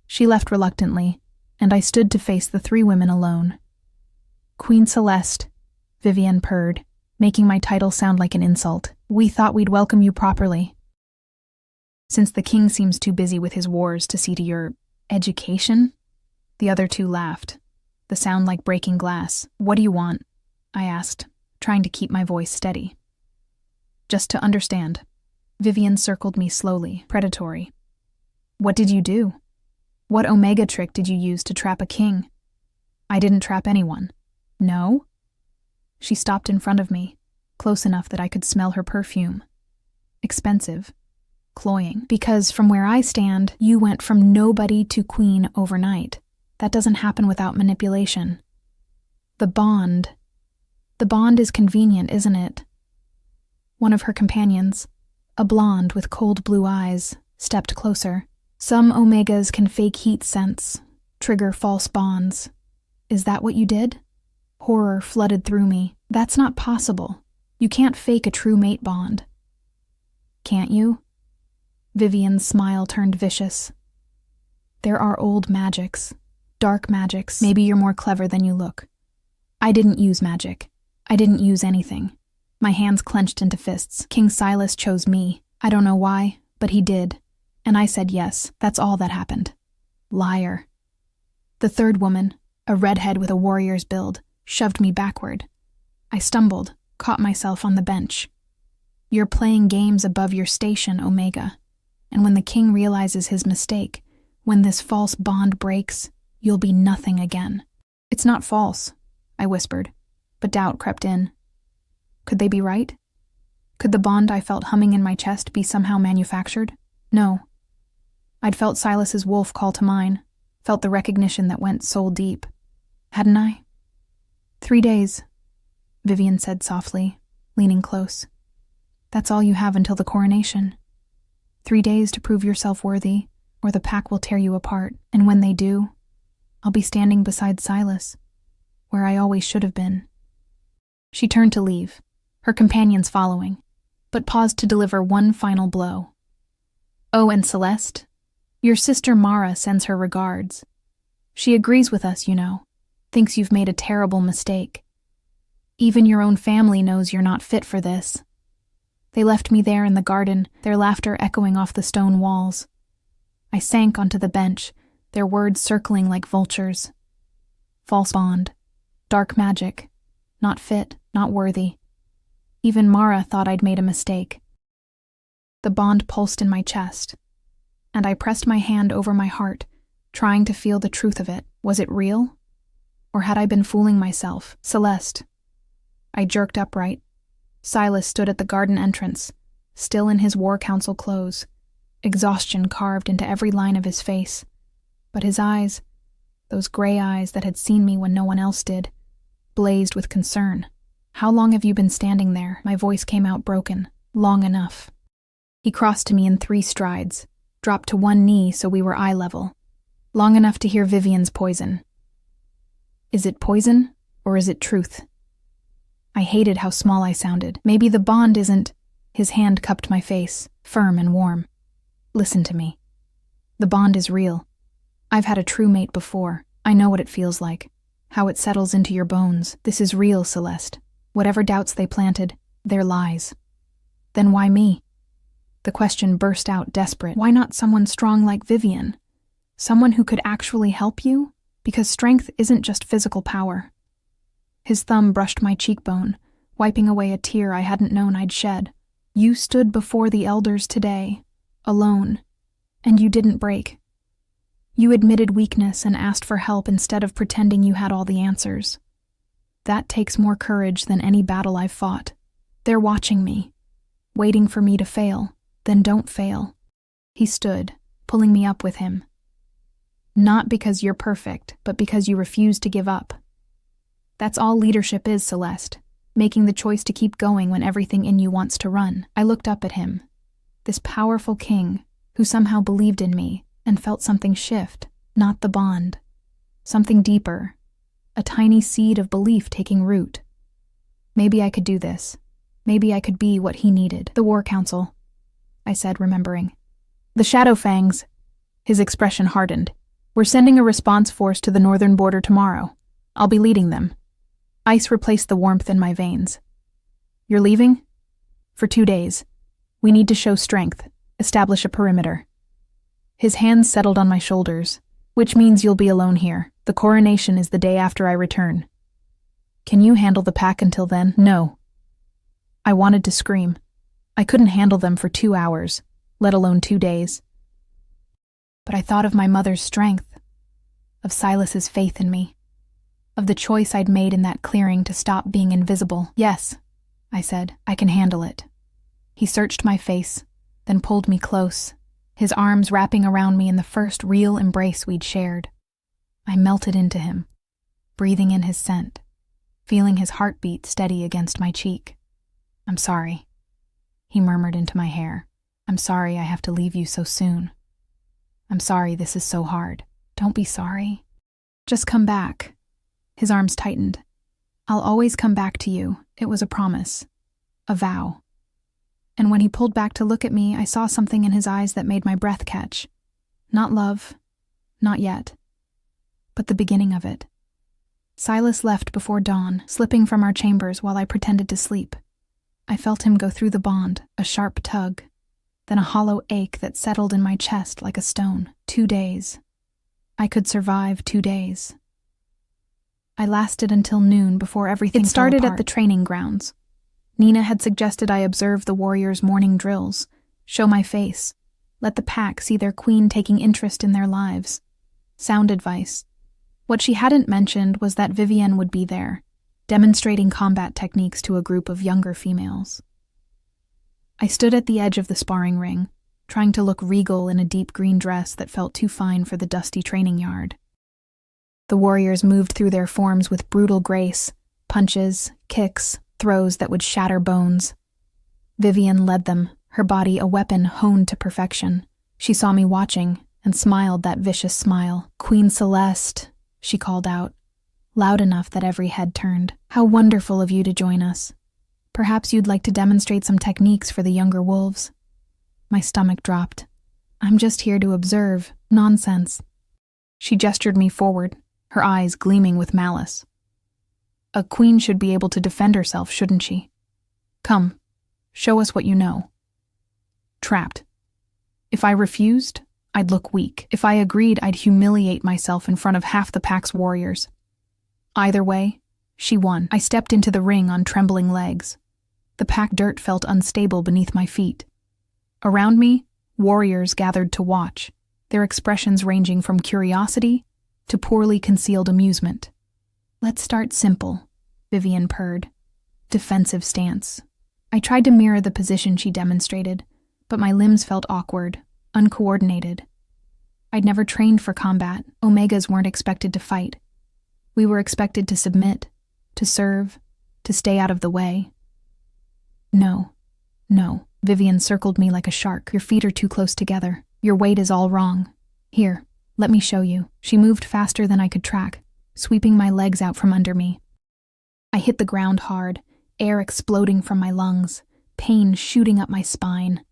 She left reluctantly, and I stood to face the 3 women alone. Queen Celeste, Vivian purred, making my title sound like an insult. We thought we'd welcome you properly. Since the king seems too busy with his wars to see to your education? The other 2 laughed, the sound like breaking glass. What do you want? I asked, trying to keep my voice steady. Just to understand. Vivian circled me slowly, predatory. What did you do? What Omega trick did you use to trap a king? I didn't trap anyone. No? She stopped in front of me, close enough that I could smell her perfume. Expensive. Cloying. Because from where I stand, you went from nobody to queen overnight. That doesn't happen without manipulation. The bond. The bond is convenient, isn't it? One of her companions, a blonde with cold blue eyes, stepped closer. Some omegas can fake heat sense, trigger false bonds. Is that what you did? Horror flooded through me. That's not possible. You can't fake a true mate bond. Can't you? Vivian's smile turned vicious. There are old magics, dark magics. Maybe you're more clever than you look. I didn't use magic. I didn't use anything. My hands clenched into fists. King Silas chose me. I don't know why, but he did. And I said yes. That's all that happened. Liar. The third woman, a redhead with a warrior's build, shoved me backward. I stumbled, caught myself on the bench. You're playing games above your station, Omega. And when the king realizes his mistake, when this false bond breaks, you'll be nothing again. It's not false, I whispered, but doubt crept in. Could they be right? Could the bond I felt humming in my chest be somehow manufactured? No. I'd felt Silas's wolf call to mine, felt the recognition that went soul deep. Hadn't I? 3 days, Vivian said softly, leaning close. That's all you have until the coronation. 3 days to prove yourself worthy, or the pack will tear you apart, and when they do, I'll be standing beside Silas, where I always should have been. She turned to leave, her companions following, but paused to deliver one final blow. Oh, and Celeste, your sister Mara sends her regards. She agrees with us, you know, thinks you've made a terrible mistake. Even your own family knows you're not fit for this. They left me there in the garden, their laughter echoing off the stone walls. I sank onto the bench, their words circling like vultures. False bond. Dark magic. Not fit, not worthy. Even Mara thought I'd made a mistake. The bond pulsed in my chest, and I pressed my hand over my heart, trying to feel the truth of it. Was it real? Or had I been fooling myself? Celeste. I jerked upright. Silas stood at the garden entrance, still in his war council clothes, exhaustion carved into every line of his face. But his eyes, those gray eyes that had seen me when no one else did, blazed with concern. How long have you been standing there? My voice came out broken. Long enough. He crossed to me in 3 strides, dropped to one knee so we were eye level. Long enough to hear Vivian's poison. Is it poison, or is it truth? I hated how small I sounded. Maybe the bond isn't... His hand cupped my face, firm and warm. Listen to me. The bond is real. I've had a true mate before. I know what it feels like. How it settles into your bones. This is real, Celeste. Whatever doubts they planted, they're lies. Then why me? The question burst out desperate. Why not someone strong like Vivian? Someone who could actually help you? Because strength isn't just physical power. His thumb brushed my cheekbone, wiping away a tear I hadn't known I'd shed. You stood before the elders today, alone, and you didn't break. You admitted weakness and asked for help instead of pretending you had all the answers. That takes more courage than any battle I've fought. They're watching me, waiting for me to fail. Then don't fail. He stood, pulling me up with him. Not because you're perfect, but because you refuse to give up. That's all leadership is, Celeste. Making the choice to keep going when everything in you wants to run. I looked up at him. This powerful king, who somehow believed in me, and felt something shift, not the bond. Something deeper. A tiny seed of belief taking root. Maybe I could do this. Maybe I could be what he needed. The War Council, I said, remembering. The Shadowfangs. His expression hardened. We're sending a response force to the northern border tomorrow. I'll be leading them. Ice replaced the warmth in my veins. You're leaving? For 2 days. We need to show strength, establish a perimeter. His hands settled on my shoulders, which means you'll be alone here. The coronation is the day after I return. Can you handle the pack until then? No. I wanted to scream. I couldn't handle them for 2 hours, let alone 2 days. But I thought of my mother's strength, of Silas's faith in me, of the choice I'd made in that clearing to stop being invisible. Yes, I said, I can handle it. He searched my face, then pulled me close, his arms wrapping around me in the first real embrace we'd shared. I melted into him, breathing in his scent, feeling his heartbeat steady against my cheek. "I'm sorry," he murmured into my hair. "I'm sorry I have to leave you so soon. I'm sorry this is so hard." "Don't be sorry. Just come back." His arms tightened. "I'll always come back to you. It was a promise. A vow." And when he pulled back to look at me, I saw something in his eyes that made my breath catch. Not love. Not yet. But the beginning of it. Silas left before dawn, slipping from our chambers while I pretended to sleep. I felt him go through the bond, a sharp tug, then a hollow ache that settled in my chest like a stone. 2 days. I could survive 2 days. I lasted until noon before everything fell apart. It started at the training grounds. Nina had suggested I observe the warriors' morning drills, show my face, let the pack see their queen taking interest in their lives. Sound advice. What she hadn't mentioned was that Vivienne would be there, demonstrating combat techniques to a group of younger females. I stood at the edge of the sparring ring, trying to look regal in a deep green dress that felt too fine for the dusty training yard. The warriors moved through their forms with brutal grace, punches, kicks, throws that would shatter bones. Vivienne led them, her body a weapon honed to perfection. She saw me watching and smiled that vicious smile. "Queen Celeste," she called out, loud enough that every head turned. "How wonderful of you to join us. Perhaps you'd like to demonstrate some techniques for the younger wolves." My stomach dropped. "I'm just here to observe. Nonsense." She gestured me forward, her eyes gleaming with malice. "A queen should be able to defend herself, shouldn't she? Come, show us what you know." Trapped. If I refused, I'd look weak. If I agreed, I'd humiliate myself in front of half the pack's warriors. Either way, she won. I stepped into the ring on trembling legs. The pack dirt felt unstable beneath my feet. Around me, warriors gathered to watch, their expressions ranging from curiosity to poorly concealed amusement. "Let's start simple," Vivienne purred. "Defensive stance." I tried to mirror the position she demonstrated, but my limbs felt awkward, uncoordinated. I'd never trained for combat. Omegas weren't expected to fight. We were expected to submit, to serve, to stay out of the way. No. Vivienne circled me like a shark. "Your feet are too close together. Your weight is all wrong. Here, let me show you." She moved faster than I could track, sweeping my legs out from under me. I hit the ground hard, air exploding from my lungs, pain shooting up my spine.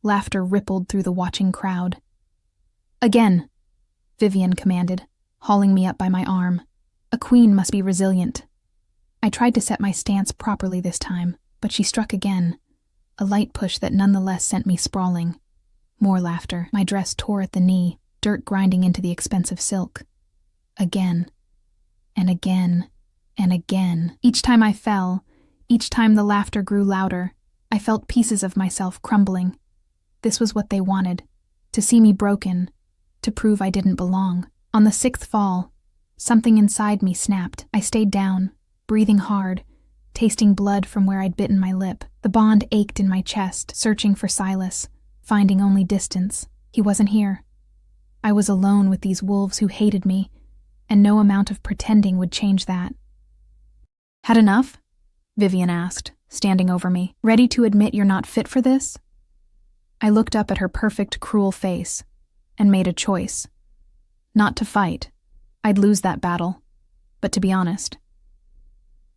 Laughter rippled through the watching crowd. "Again," Vivienne commanded, hauling me up by my arm. A queen must be resilient. I tried to set my stance properly this time, but she struck again, a light push that nonetheless sent me sprawling. More laughter. My dress tore at the knee, dirt grinding into the expensive silk. Again, and again, and again. Each time I fell, each time the laughter grew louder, I felt pieces of myself crumbling. This was what they wanted, to see me broken, to prove I didn't belong. On the 6th fall, something inside me snapped. I stayed down, breathing hard, tasting blood from where I'd bitten my lip. The bond ached in my chest, searching for Silas, finding only distance. He wasn't here. I was alone with these wolves who hated me, and no amount of pretending would change that. "Had enough?" Vivienne asked, standing over me. "Ready to admit you're not fit for this?" I looked up at her perfect, cruel face, and made a choice. Not to fight. I'd lose that battle. But to be honest.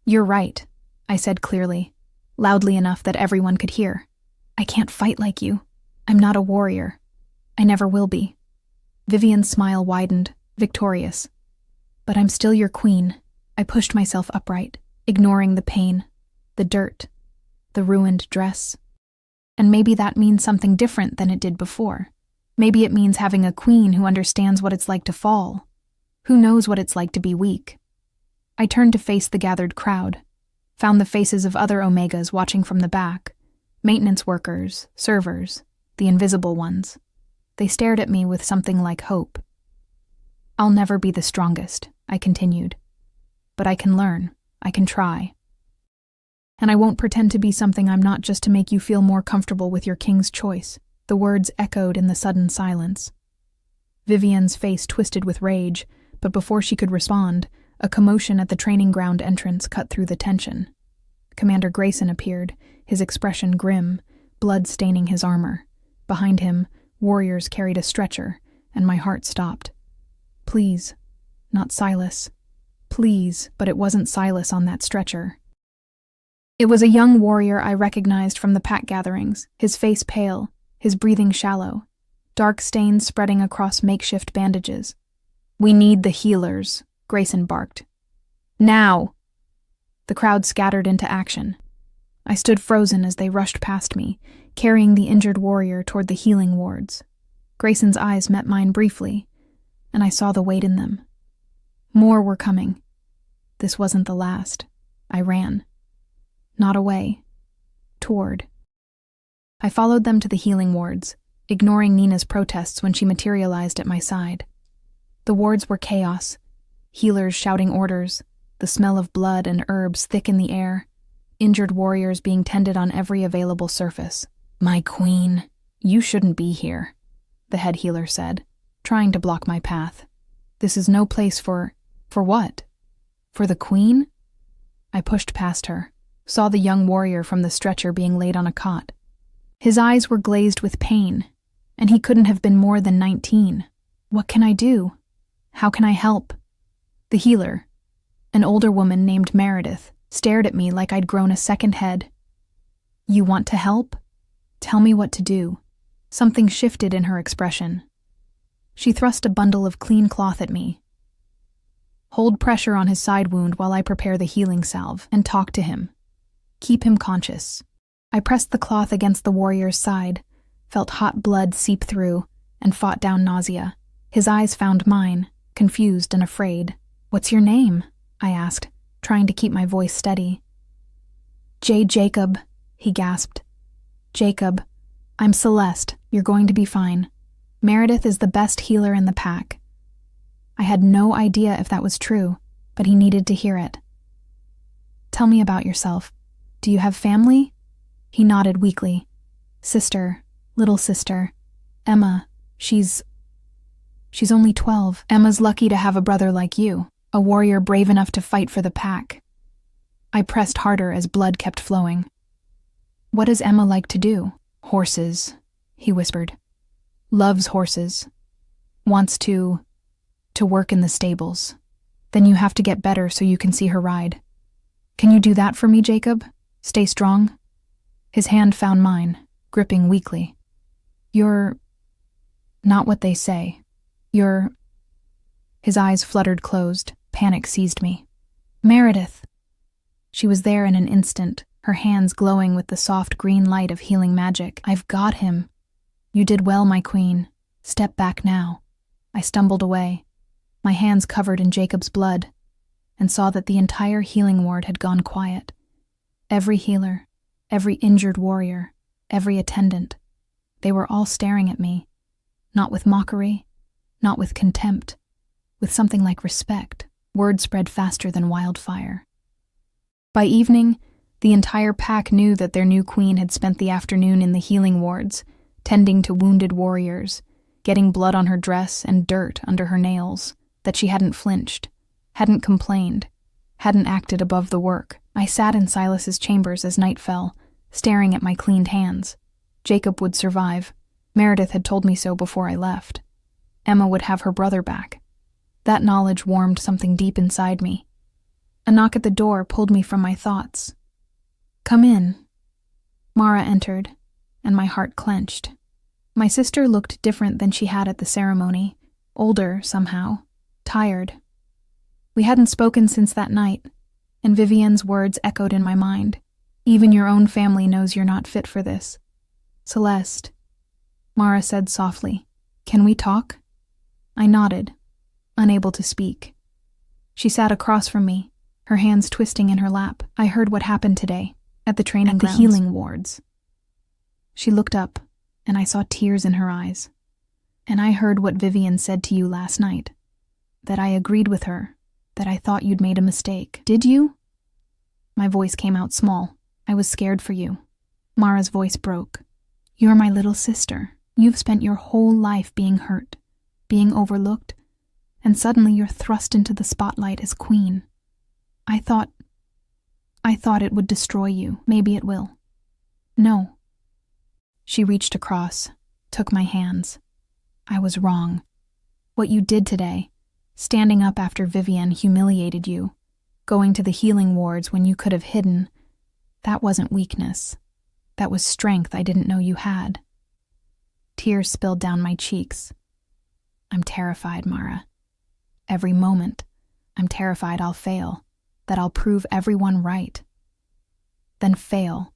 "You're right," I said clearly, loudly enough that everyone could hear. "I can't fight like you. I'm not a warrior. I never will be." Vivienne's smile widened, victorious. "But I'm still your queen." I pushed myself upright, ignoring the pain, the dirt, the ruined dress. And maybe that means something different than it did before. Maybe it means having a queen who understands what it's like to fall, who knows what it's like to be weak. I turned to face the gathered crowd, found the faces of other Omegas watching from the back, maintenance workers, servers, the invisible ones. They stared at me with something like hope. "I'll never be the strongest," I continued. "But I can learn, I can try. And I won't pretend to be something I'm not just to make you feel more comfortable with your king's choice." The words echoed in the sudden silence. Vivienne's face twisted with rage, but before she could respond, A commotion at the training ground entrance cut through the tension. Commander Grayson appeared, his expression grim, blood staining his armor. Behind him, warriors carried a stretcher, and my heart stopped. Please, not Silas. Please, but it wasn't Silas on that stretcher. It was a young warrior I recognized from the pack gatherings, his face pale, his breathing shallow, dark stains spreading across makeshift bandages. "We need the healers," Grayson barked. "Now!" The crowd scattered into action. I stood frozen as they rushed past me, carrying the injured warrior toward the healing wards. Grayson's eyes met mine briefly, and I saw the weight in them. More were coming. This wasn't the last. I ran. Not away. Toward. I followed them to the healing wards, ignoring Nina's protests when she materialized at my side. The wards were chaos, healers shouting orders, the smell of blood and herbs thick in the air, injured warriors being tended on every available surface. "My queen, you shouldn't be here," the head healer said, trying to block my path. "This is no place for what? For the queen?" I pushed past her, saw the young warrior from the stretcher being laid on a cot. His eyes were glazed with pain, and he couldn't have been more than 19. What can I do? How can I help? The healer, an older woman named Meredith, stared at me like I'd grown a second head. "You want to help? Tell me what to do." Something shifted in her expression. She thrust a bundle of clean cloth at me. "Hold pressure on his side wound while I prepare the healing salve, and talk to him. Keep him conscious." I pressed the cloth against the warrior's side, felt hot blood seep through, and fought down nausea. His eyes found mine, confused and afraid. "What's your name?" I asked, trying to keep my voice steady. Jacob," he gasped. "Jacob, I'm Celeste. You're going to be fine. Meredith is the best healer in the pack." I had no idea if that was true, but he needed to hear it. "Tell me about yourself. Do you have family?" He nodded weakly. "Sister, little sister. Emma, she's only 12. Emma's lucky to have a brother like you, a warrior brave enough to fight for the pack." I pressed harder as blood kept flowing. "What does Emma like to do?" "Horses," he whispered. "Loves horses. Wants to work in the stables. Then you have to get better so you can see her ride. Can you do that for me, Jacob? Stay strong?" His hand found mine, gripping weakly. "You're not what they say. You're..." His eyes fluttered closed. Panic seized me. "Meredith!" She was there in an instant, her hands glowing with the soft green light of healing magic. "I've got him. You did well, my queen. Step back now." I stumbled away, my hands covered in Jacob's blood, and saw that the entire healing ward had gone quiet. Every healer, every injured warrior, every attendant, they were all staring at me, not with mockery, not with contempt, with something like respect. Word spread faster than wildfire. By evening, the entire pack knew that their new queen had spent the afternoon in the healing wards, tending to wounded warriors, getting blood on her dress and dirt under her nails, that she hadn't flinched, hadn't complained, hadn't acted above the work. I sat in Silas's chambers as night fell, staring at my cleaned hands. Jacob would survive. Meredith had told me so before I left. Emma would have her brother back. That knowledge warmed something deep inside me. A knock at the door pulled me from my thoughts. "Come in." Mara entered, and my heart clenched. My sister looked different than she had at the ceremony, older somehow, tired. We hadn't spoken since that night, and Vivian's words echoed in my mind. "Even your own family knows you're not fit for this." "Celeste," Mara said softly, "can we talk?" I nodded, unable to speak. She sat across from me, her hands twisting in her lap. "I heard what happened today, at the training grounds. The healing wards." She looked up, and I saw tears in her eyes. "And I heard what Vivian said to you last night, that I agreed with her, that I thought you'd made a mistake. Did you?" My voice came out small. "I was scared for you." Mara's voice broke. "You're my little sister. You've spent your whole life being hurt, being overlooked, and suddenly you're thrust into the spotlight as queen. I thought it would destroy you. Maybe it will. No. She reached across, took my hands. I was wrong. What you did today, standing up after Vivian humiliated you, going to the healing wards when you could have hidden, that wasn't weakness. That was strength I didn't know you had. Tears spilled down my cheeks. I'm terrified, Mara. Every moment, I'm terrified I'll fail, that I'll prove everyone right. Then fail.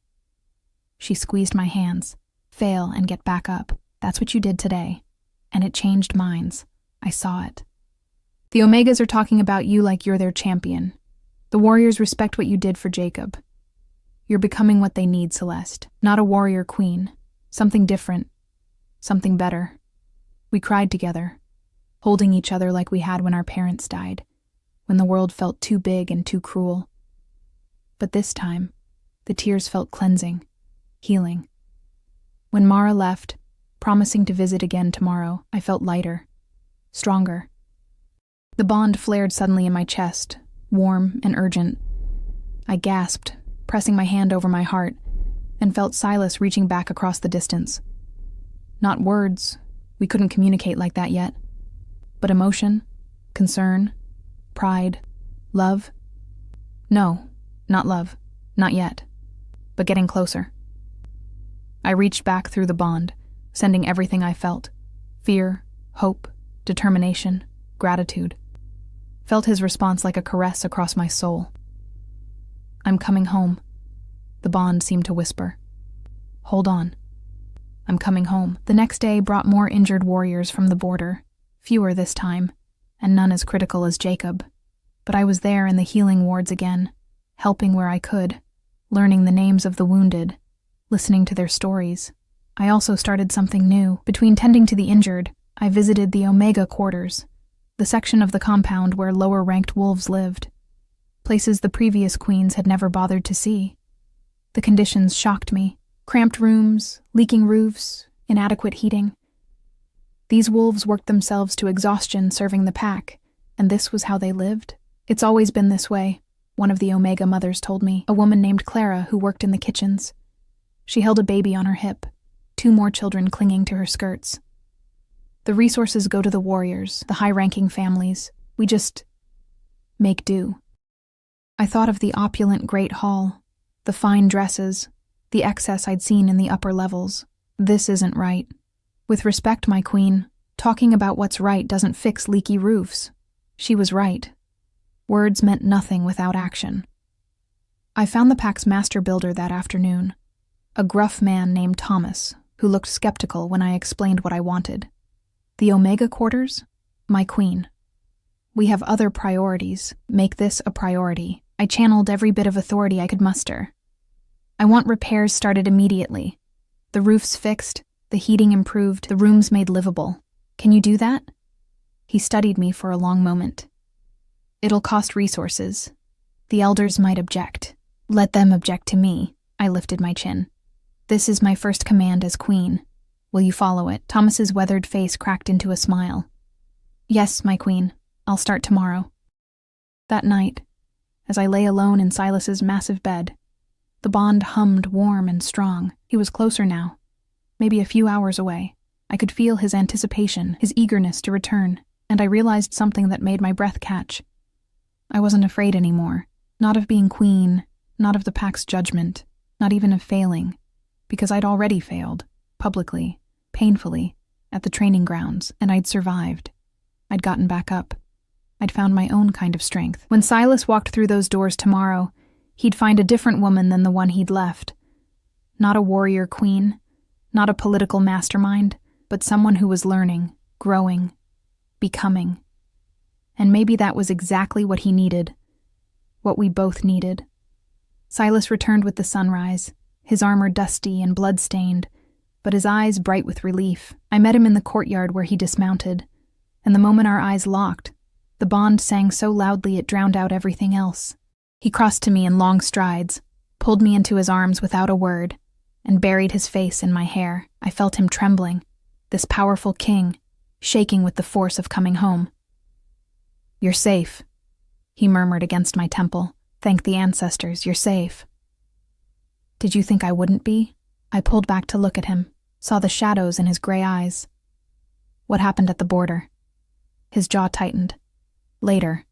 She squeezed my hands. Fail and get back up. That's what you did today. And it changed minds. I saw it. The Omegas are talking about you like you're their champion. The warriors respect what you did for Jacob. You're becoming what they need, Celeste. Not a warrior queen. Something different. Something better. We cried together, holding each other like we had when our parents died, when the world felt too big and too cruel. But this time, the tears felt cleansing, healing. When Mara left, promising to visit again tomorrow, I felt lighter, stronger. The bond flared suddenly in my chest, warm and urgent. I gasped, pressing my hand over my heart, and felt Silas reaching back across the distance. Not words, we couldn't communicate like that yet, but emotion, concern, pride, love. No, not love, not yet, but getting closer. I reached back through the bond, sending everything I felt, fear, hope, determination, gratitude. Felt his response like a caress across my soul. I'm coming home, the bond seemed to whisper. Hold on. I'm coming home. The next day brought more injured warriors from the border, fewer this time, and none as critical as Jacob. But I was there in the healing wards again, helping where I could, learning the names of the wounded, listening to their stories. I also started something new. Between tending to the injured, I visited the Omega quarters, the section of the compound where lower-ranked wolves lived, places the previous queens had never bothered to see. The conditions shocked me. Cramped rooms, leaking roofs, inadequate heating. These wolves worked themselves to exhaustion serving the pack, and this was how they lived? It's always been this way, one of the Omega mothers told me, a woman named Clara who worked in the kitchens. She held a baby on her hip, 2 more children clinging to her skirts. The resources go to the warriors, the high-ranking families. We just make do. I thought of the opulent great hall, the fine dresses, the excess I'd seen in the upper levels. This isn't right. With respect, my queen, talking about what's right doesn't fix leaky roofs. She was right. Words meant nothing without action. I found the pack's master builder that afternoon, a gruff man named Thomas, who looked skeptical when I explained what I wanted. The Omega quarters? My queen. We have other priorities. Make this a priority. I channeled every bit of authority I could muster. I want repairs started immediately. The roofs fixed, the heating improved, the rooms made livable. Can you do that? He studied me for a long moment. It'll cost resources. The elders might object. Let them object to me. I lifted my chin. This is my first command as queen. Will you follow it? Thomas's weathered face cracked into a smile. Yes, my queen. I'll start tomorrow. That night, as I lay alone in Silas's massive bed, the bond hummed warm and strong. He was closer now, maybe a few hours away. I could feel his anticipation, his eagerness to return, and I realized something that made my breath catch. I wasn't afraid anymore, not of being queen, not of the pack's judgment, not even of failing, because I'd already failed, publicly, painfully, at the training grounds, and I'd survived. I'd gotten back up. I'd found my own kind of strength. When Silas walked through those doors tomorrow, he'd find a different woman than the one he'd left. Not a warrior queen, not a political mastermind, but someone who was learning, growing, becoming. And maybe that was exactly what he needed, what we both needed. Silas returned with the sunrise, his armor dusty and blood-stained, but his eyes bright with relief. I met him in the courtyard where he dismounted, and the moment our eyes locked, the bond sang so loudly it drowned out everything else. He crossed to me in long strides, pulled me into his arms without a word, and buried his face in my hair. I felt him trembling, this powerful king, shaking with the force of coming home. "You're safe," he murmured against my temple. "Thank the ancestors, you're safe." Did you think I wouldn't be? I pulled back to look at him, saw the shadows in his gray eyes. What happened at the border? His jaw tightened. Later.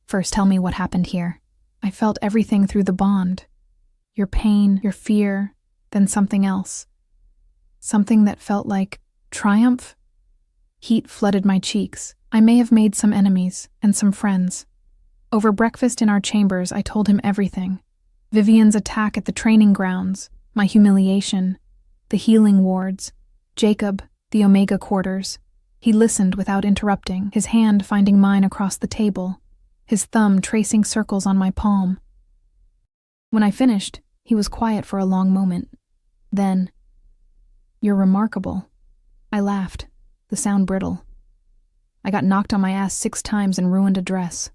First, tell me what happened here. I felt everything through the bond. Your pain, your fear, then something else. Something that felt like triumph? Heat flooded my cheeks. I may have made some enemies and some friends. Over breakfast in our chambers, I told him everything. Vivian's attack at the training grounds, my humiliation, the healing wards, Jacob, the Omega quarters. He listened without interrupting, his hand finding mine across the table, his thumb tracing circles on my palm. When I finished, he was quiet for a long moment. Then, "You're remarkable." I laughed, the sound brittle. "I got knocked on my ass 6 times and ruined a dress.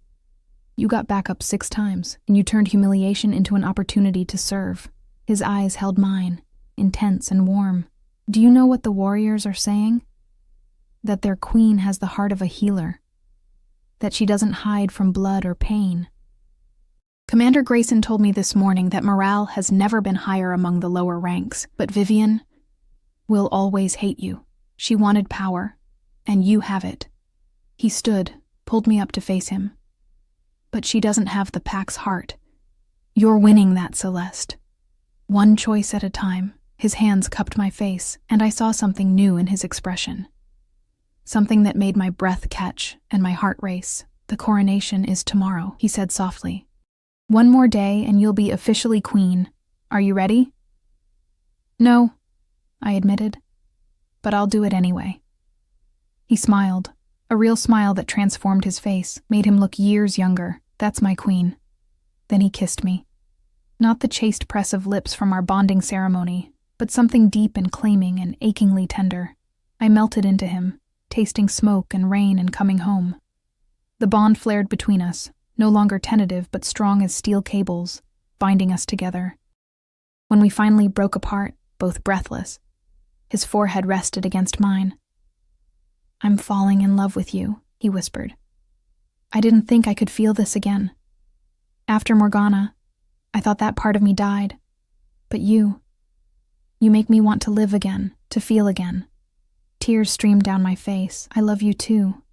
You got back up 6 times, and you turned humiliation into an opportunity to serve." His eyes held mine, intense and warm. "Do you know what the warriors are saying? That their queen has the heart of a healer. That she doesn't hide from blood or pain. Commander Grayson told me this morning that morale has never been higher among the lower ranks, but Vivian will always hate you. She wanted power, and you have it." He stood, pulled me up to face him. "But she doesn't have the pack's heart. You're winning that, Celeste. One choice at a time." His hands cupped my face, and I saw something new in his expression. Something that made my breath catch and my heart race. "The coronation is tomorrow," he said softly. "One more day and you'll be officially queen. Are you ready?" "No," I admitted, "but I'll do it anyway." He smiled, a real smile that transformed his face, made him look years younger. "That's my queen." Then he kissed me. Not the chaste press of lips from our bonding ceremony, but something deep and claiming and achingly tender. I melted into him, tasting smoke and rain and coming home. The bond flared between us, no longer tentative but strong as steel cables, binding us together. When we finally broke apart, both breathless, his forehead rested against mine. "I'm falling in love with you," he whispered. "I didn't think I could feel this again. After Morgana, I thought that part of me died. But you make me want to live again, to feel again." Tears streamed down my face. "I love you too.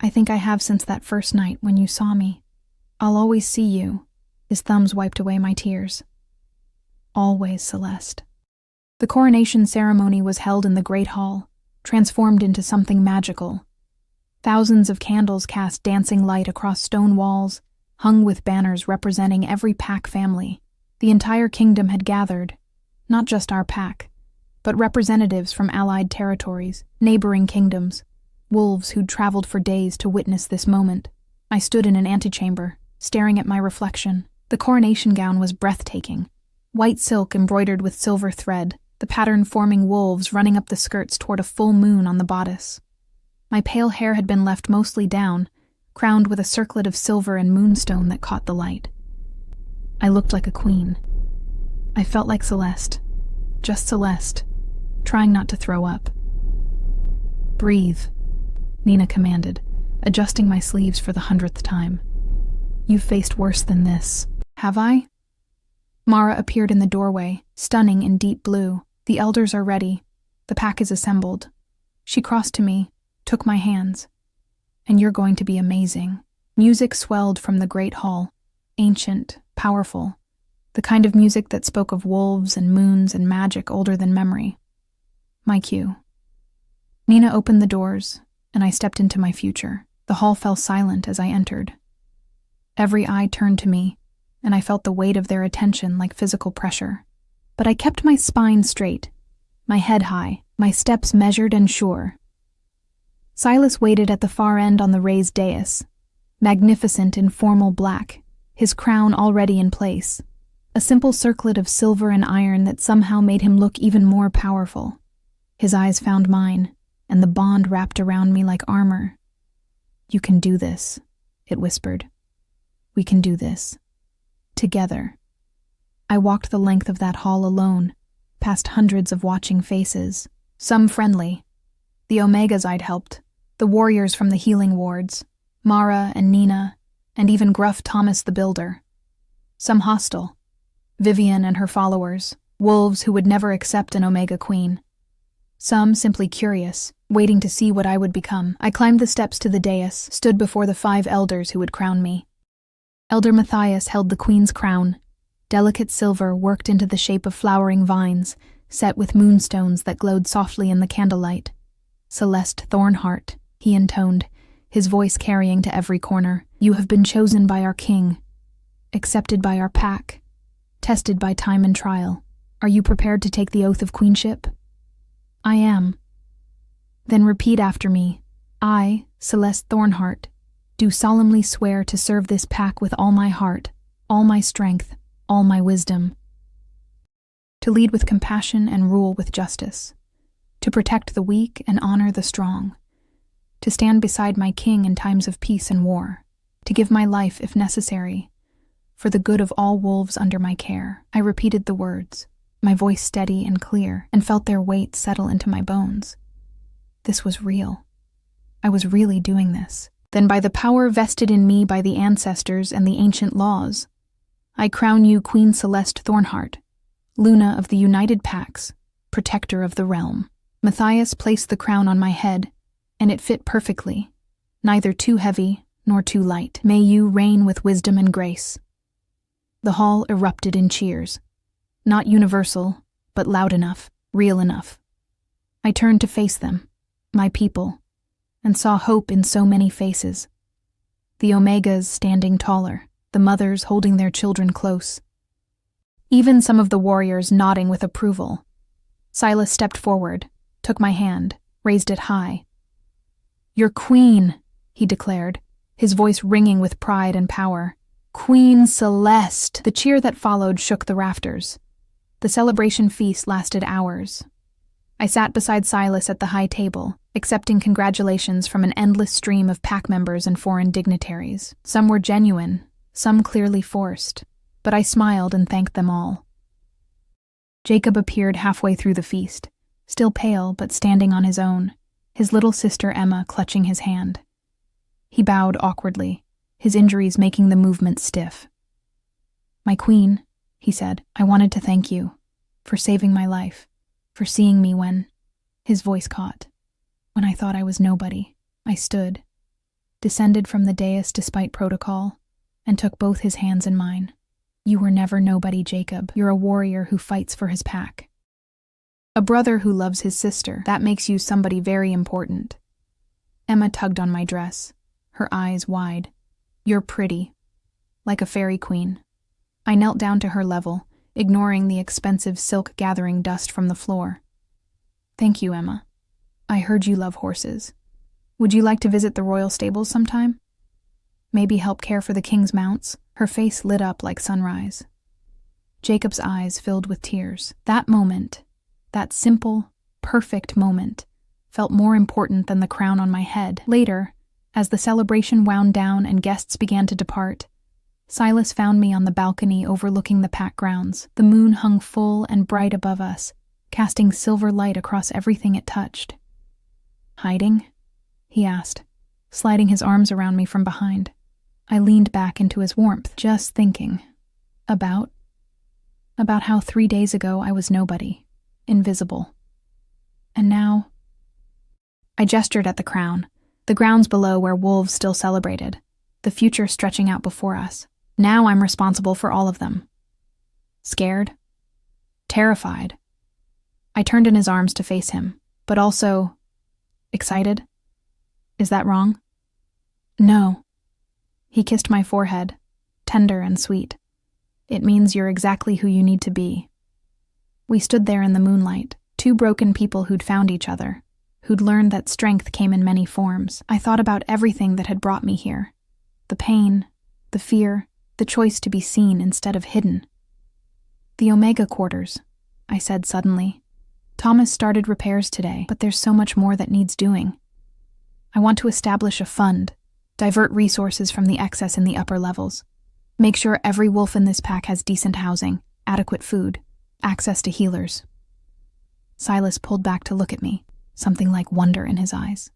I think I have since that first night when you saw me. I'll always see you." His thumbs wiped away my tears. "Always, Celeste." The coronation ceremony was held in the Great Hall, transformed into something magical. Thousands of candles cast dancing light across stone walls, hung with banners representing every pack family. The entire kingdom had gathered, not just our pack, but representatives from allied territories, neighboring kingdoms, wolves who'd traveled for days to witness this moment. I stood in an antechamber, staring at my reflection. The coronation gown was breathtaking. White silk embroidered with silver thread, the pattern forming wolves running up the skirts toward a full moon on the bodice. My pale hair had been left mostly down, crowned with a circlet of silver and moonstone that caught the light. I looked like a queen. I felt like Celeste, just Celeste, trying not to throw up. "Breathe," Nina commanded, adjusting my sleeves for the 100th time. "You've faced worse than this." "Have I?" Mara appeared in the doorway, stunning in deep blue. "The elders are ready. The pack is assembled." She crossed to me, took my hands. "And you're going to be amazing." Music swelled from the great hall, ancient, powerful, the kind of music that spoke of wolves and moons and magic older than memory. My cue. Nina opened the doors, and I stepped into my future. The hall fell silent as I entered. Every eye turned to me, and I felt the weight of their attention like physical pressure. But I kept my spine straight, my head high, my steps measured and sure. Silas waited at the far end on the raised dais, magnificent in formal black, his crown already in place, a simple circlet of silver and iron that somehow made him look even more powerful. His eyes found mine, and the bond wrapped around me like armor. "You can do this," it whispered. "We can do this. Together." I walked the length of that hall alone, past hundreds of watching faces, some friendly. The Omegas I'd helped, the warriors from the healing wards, Mara and Nina, and even gruff Thomas the Builder. Some hostile. Vivian and her followers, wolves who would never accept an Omega Queen. Some simply curious, waiting to see what I would become. I climbed the steps to the dais, stood before the 5 elders who would crown me. Elder Matthias held the Queen's crown, delicate silver worked into the shape of flowering vines, set with moonstones that glowed softly in the candlelight. Celeste Thornheart, he intoned, his voice carrying to every corner. You have been chosen by our king, accepted by our pack, tested by time and trial. Are you prepared to take the oath of queenship? I am. Then repeat after me. I, Celeste Thornheart, do solemnly swear to serve this pack with all my heart, all my strength, all my wisdom. To lead with compassion and rule with justice. To protect the weak and honor the strong. To stand beside my king in times of peace and war. To give my life if necessary. For the good of all wolves under my care. I repeated the words, my voice steady and clear, and felt their weight settle into my bones. This was real. I was really doing this. Then by the power vested in me by the ancestors and the ancient laws, I crown you Queen Celeste Thornheart, Luna of the United Packs, protector of the realm. Matthias placed the crown on my head, and it fit perfectly, neither too heavy nor too light. May you reign with wisdom and grace. The hall erupted in cheers. Not universal, but loud enough, real enough. I turned to face them, my people, and saw hope in so many faces. The Omegas standing taller, the mothers holding their children close. Even some of the warriors nodding with approval. Silas stepped forward, took my hand, raised it high. Your queen, he declared, his voice ringing with pride and power. Queen Celeste! The cheer that followed shook the rafters. The celebration feast lasted hours. I sat beside Silas at the high table, accepting congratulations from an endless stream of pack members and foreign dignitaries. Some were genuine, some clearly forced, but I smiled and thanked them all. Jacob appeared halfway through the feast, still pale but standing on his own, his little sister Emma clutching his hand. He bowed awkwardly, his injuries making the movement stiff. My queen, he said, I wanted to thank you for saving my life, for seeing me when, his voice caught. When I thought I was nobody, I stood, descended from the dais despite protocol, and took both his hands in mine. You were never nobody, Jacob. You're a warrior who fights for his pack. A brother who loves his sister. That makes you somebody very important. Emma tugged on my dress, her eyes wide. You're pretty, like a fairy queen. I knelt down to her level, ignoring the expensive silk gathering dust from the floor. Thank you, Emma. I heard you love horses. Would you like to visit the royal stables sometime? Maybe help care for the king's mounts? Her face lit up like sunrise. Jacob's eyes filled with tears. That moment, that simple, perfect moment, felt more important than the crown on my head. Later, as the celebration wound down and guests began to depart, Silas found me on the balcony overlooking the pack grounds. The moon hung full and bright above us, casting silver light across everything it touched. Hiding? He asked, sliding his arms around me from behind. I leaned back into his warmth, just thinking. About how 3 days ago I was nobody, invisible. And now... I gestured at the crown, the grounds below where wolves still celebrated, the future stretching out before us. Now I'm responsible for all of them. Scared? Terrified. I turned in his arms to face him, but also... excited? Is that wrong? No. He kissed my forehead, tender and sweet. It means you're exactly who you need to be. We stood there in the moonlight, 2 broken people who'd found each other, who'd learned that strength came in many forms. I thought about everything that had brought me here. The pain, the fear, the choice to be seen instead of hidden. The Omega quarters, I said suddenly. Thomas started repairs today, but there's so much more that needs doing. I want to establish a fund, divert resources from the excess in the upper levels. Make sure every wolf in this pack has decent housing, adequate food, access to healers. Silas pulled back to look at me, something like wonder in his eyes.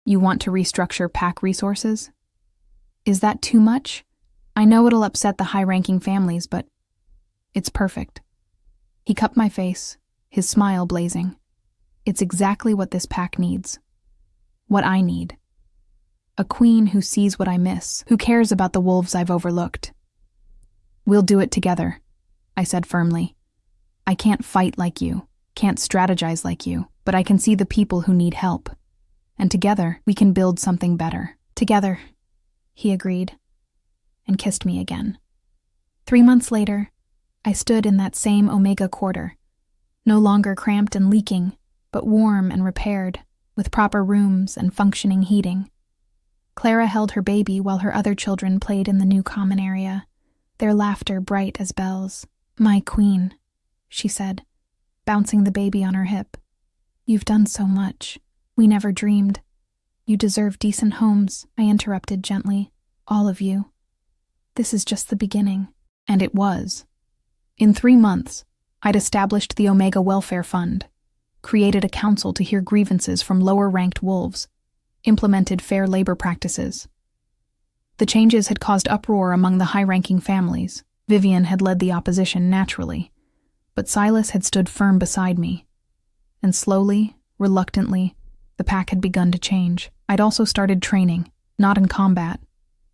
You want to restructure pack resources? Is that too much? I know it'll upset the high-ranking families, but it's perfect. He cupped my face, his smile blazing. It's exactly what this pack needs. What I need. A queen who sees what I miss, who cares about the wolves I've overlooked. We'll do it together, I said firmly. I can't fight like you, can't strategize like you, but I can see the people who need help. And together, we can build something better. Together, he agreed, and kissed me again. 3 months later, I stood in that same Omega quarter, no longer cramped and leaking, but warm and repaired, with proper rooms and functioning heating. Clara held her baby while her other children played in the new common area, their laughter bright as bells. "My queen," she said, bouncing the baby on her hip. "You've done so much. We never dreamed. You deserve decent homes," I interrupted gently. "All of you. This is just the beginning." And it was. In 3 months, I'd established the Omega Welfare Fund, created a council to hear grievances from lower-ranked wolves, implemented fair labor practices. The changes had caused uproar among the high-ranking families. Vivian had led the opposition naturally, but Silas had stood firm beside me. And slowly, reluctantly, the pack had begun to change. I'd also started training, not in combat.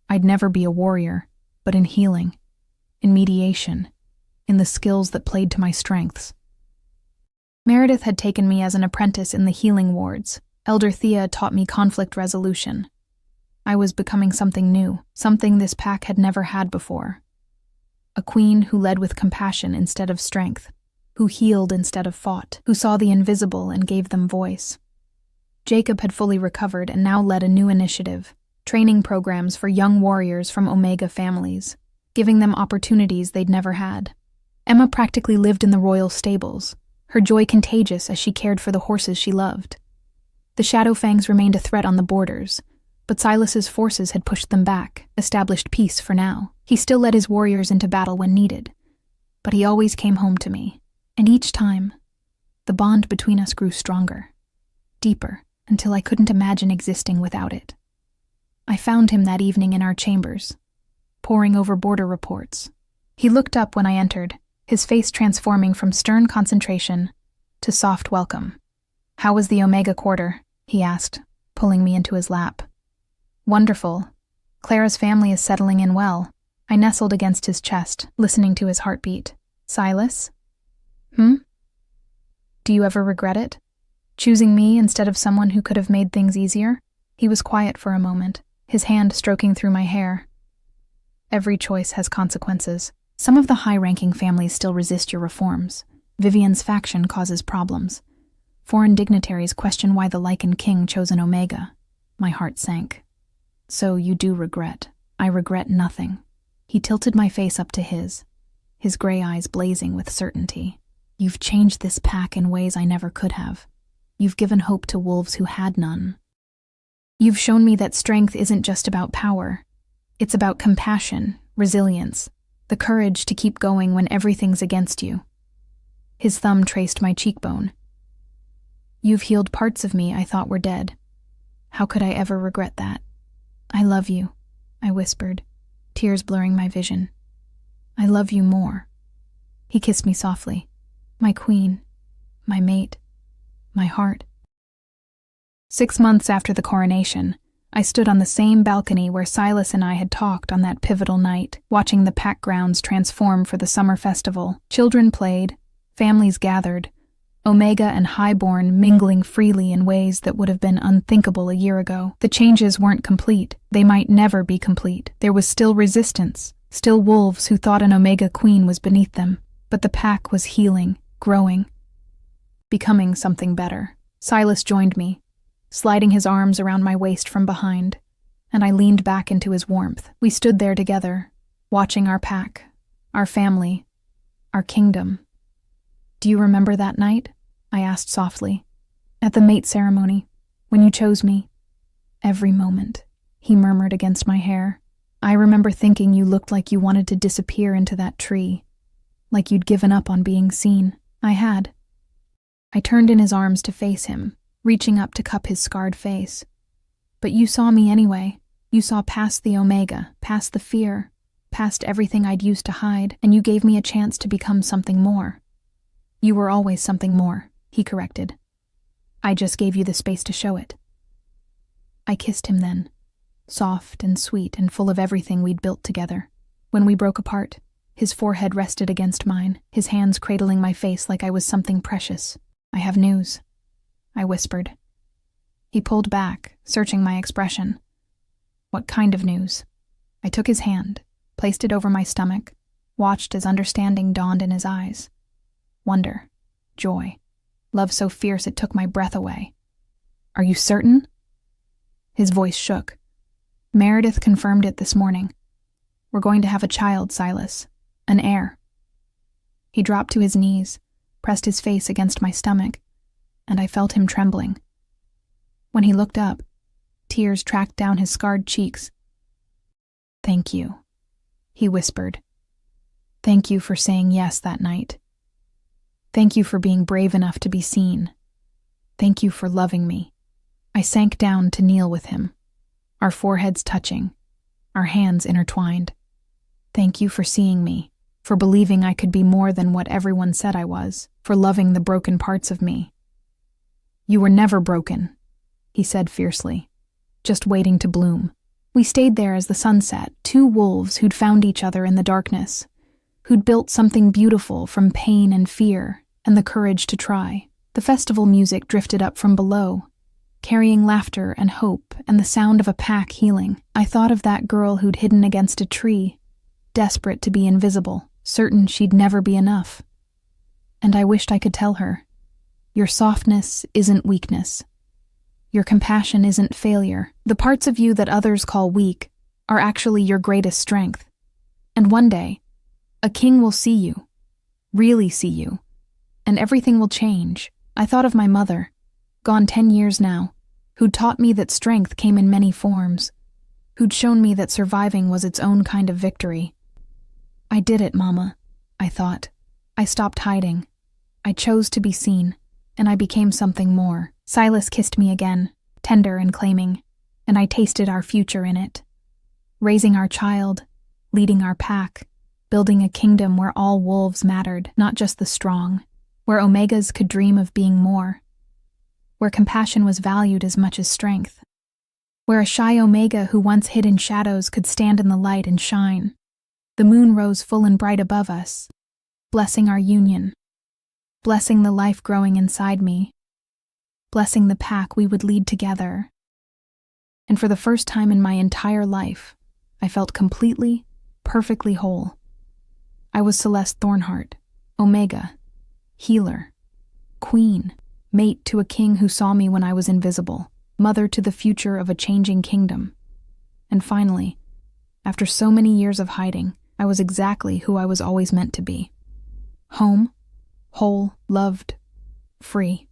I'd never be a warrior, but in healing, in mediation, in the skills that played to my strengths. Meredith had taken me as an apprentice in the healing wards. Elder Thea taught me conflict resolution. I was becoming something new, something this pack had never had before. A queen who led with compassion instead of strength, who healed instead of fought, who saw the invisible and gave them voice. Jacob had fully recovered and now led a new initiative, training programs for young warriors from Omega families, giving them opportunities they'd never had. Emma practically lived in the royal stables, her joy contagious as she cared for the horses she loved. The Shadowfangs remained a threat on the borders, but Silas's forces had pushed them back, established peace for now. He still led his warriors into battle when needed, but he always came home to me, and each time, the bond between us grew stronger, deeper, until I couldn't imagine existing without it. I found him that evening in our chambers, poring over border reports. He looked up when I entered, his face transforming from stern concentration to soft welcome. "How was the Omega quarter?" he asked, pulling me into his lap. "Wonderful. Clara's family is settling in well." I nestled against his chest, listening to his heartbeat. "Silas? Do you ever regret it? Choosing me instead of someone who could have made things easier?" He was quiet for a moment, his hand stroking through my hair. "Every choice has consequences. Some of the high-ranking families still resist your reforms. Vivian's faction causes problems. Foreign dignitaries question why the Lycan king chose an Omega." My heart sank. "So you do regret." "I regret nothing." He tilted my face up to his gray eyes blazing with certainty. "You've changed this pack in ways I never could have. You've given hope to wolves who had none. You've shown me that strength isn't just about power. It's about compassion, resilience, the courage to keep going when everything's against you." His thumb traced my cheekbone. "You've healed parts of me I thought were dead. How could I ever regret that?" "I love you," I whispered, tears blurring my vision. "I love you more." He kissed me softly. "My queen, my mate, my heart." 6 months after the coronation, I stood on the same balcony where Silas and I had talked on that pivotal night, watching the pack grounds transform for the summer festival. Children played, families gathered, Omega and Highborn mingling freely in ways that would have been unthinkable a year ago. The changes weren't complete. They might never be complete. There was still resistance, still wolves who thought an Omega queen was beneath them. But the pack was healing, growing, becoming something better. Silas joined me, sliding his arms around my waist from behind, and I leaned back into his warmth. We stood there together, watching our pack, our family, our kingdom. "Do you remember that night?" I asked softly. "At the mate ceremony, when you chose me?" "Every moment," he murmured against my hair. "I remember thinking you looked like you wanted to disappear into that tree, like you'd given up on being seen." I had. I turned in his arms to face him, reaching up to cup his scarred face. But you saw me anyway. You saw past the Omega, past the fear, past everything I'd used to hide, and you gave me a chance to become something more. You were always something more, he corrected. I just gave you the space to show it. I kissed him then, soft and sweet and full of everything we'd built together. When we broke apart, his forehead rested against mine, his hands cradling my face like I was something precious. I have news, I whispered. He pulled back, searching my expression. What kind of news? I took his hand, placed it over my stomach, watched as understanding dawned in his eyes. Wonder, joy, love so fierce it took my breath away. Are you certain? His voice shook. Meredith confirmed it this morning. We're going to have a child, Silas. An heir. He dropped to his knees, pressed his face against my stomach, and I felt him trembling. When he looked up, tears tracked down his scarred cheeks. Thank you, he whispered. Thank you for saying yes that night. Thank you for being brave enough to be seen. Thank you for loving me. I sank down to kneel with him, our foreheads touching, our hands intertwined. Thank you for seeing me, for believing I could be more than what everyone said I was, for loving the broken parts of me. You were never broken, he said fiercely, just waiting to bloom. We stayed there as the sun set, two wolves who'd found each other in the darkness, who'd built something beautiful from pain and fear and the courage to try. The festival music drifted up from below, carrying laughter and hope and the sound of a pack healing. I thought of that girl who'd hidden against a tree, desperate to be invisible, certain she'd never be enough. And I wished I could tell her, your softness isn't weakness. Your compassion isn't failure. The parts of you that others call weak are actually your greatest strength. And one day, a king will see you, really see you, and everything will change. I thought of my mother, gone 10 years now, who'd taught me that strength came in many forms, who'd shown me that surviving was its own kind of victory. I did it, Mama, I thought. I stopped hiding. I chose to be seen, and I became something more. Silas kissed me again, tender and claiming, and I tasted our future in it. Raising our child, leading our pack, building a kingdom where all wolves mattered, not just the strong, where Omegas could dream of being more, where compassion was valued as much as strength, where a shy Omega who once hid in shadows could stand in the light and shine. The moon rose full and bright above us, blessing our union, blessing the life growing inside me, blessing the pack we would lead together. And for the first time in my entire life, I felt completely, perfectly whole. I was Celeste Thornhart, Omega, healer, queen, mate to a king who saw me when I was invisible, mother to the future of a changing kingdom. And finally, after so many years of hiding, I was exactly who I was always meant to be. Home, whole, loved, free.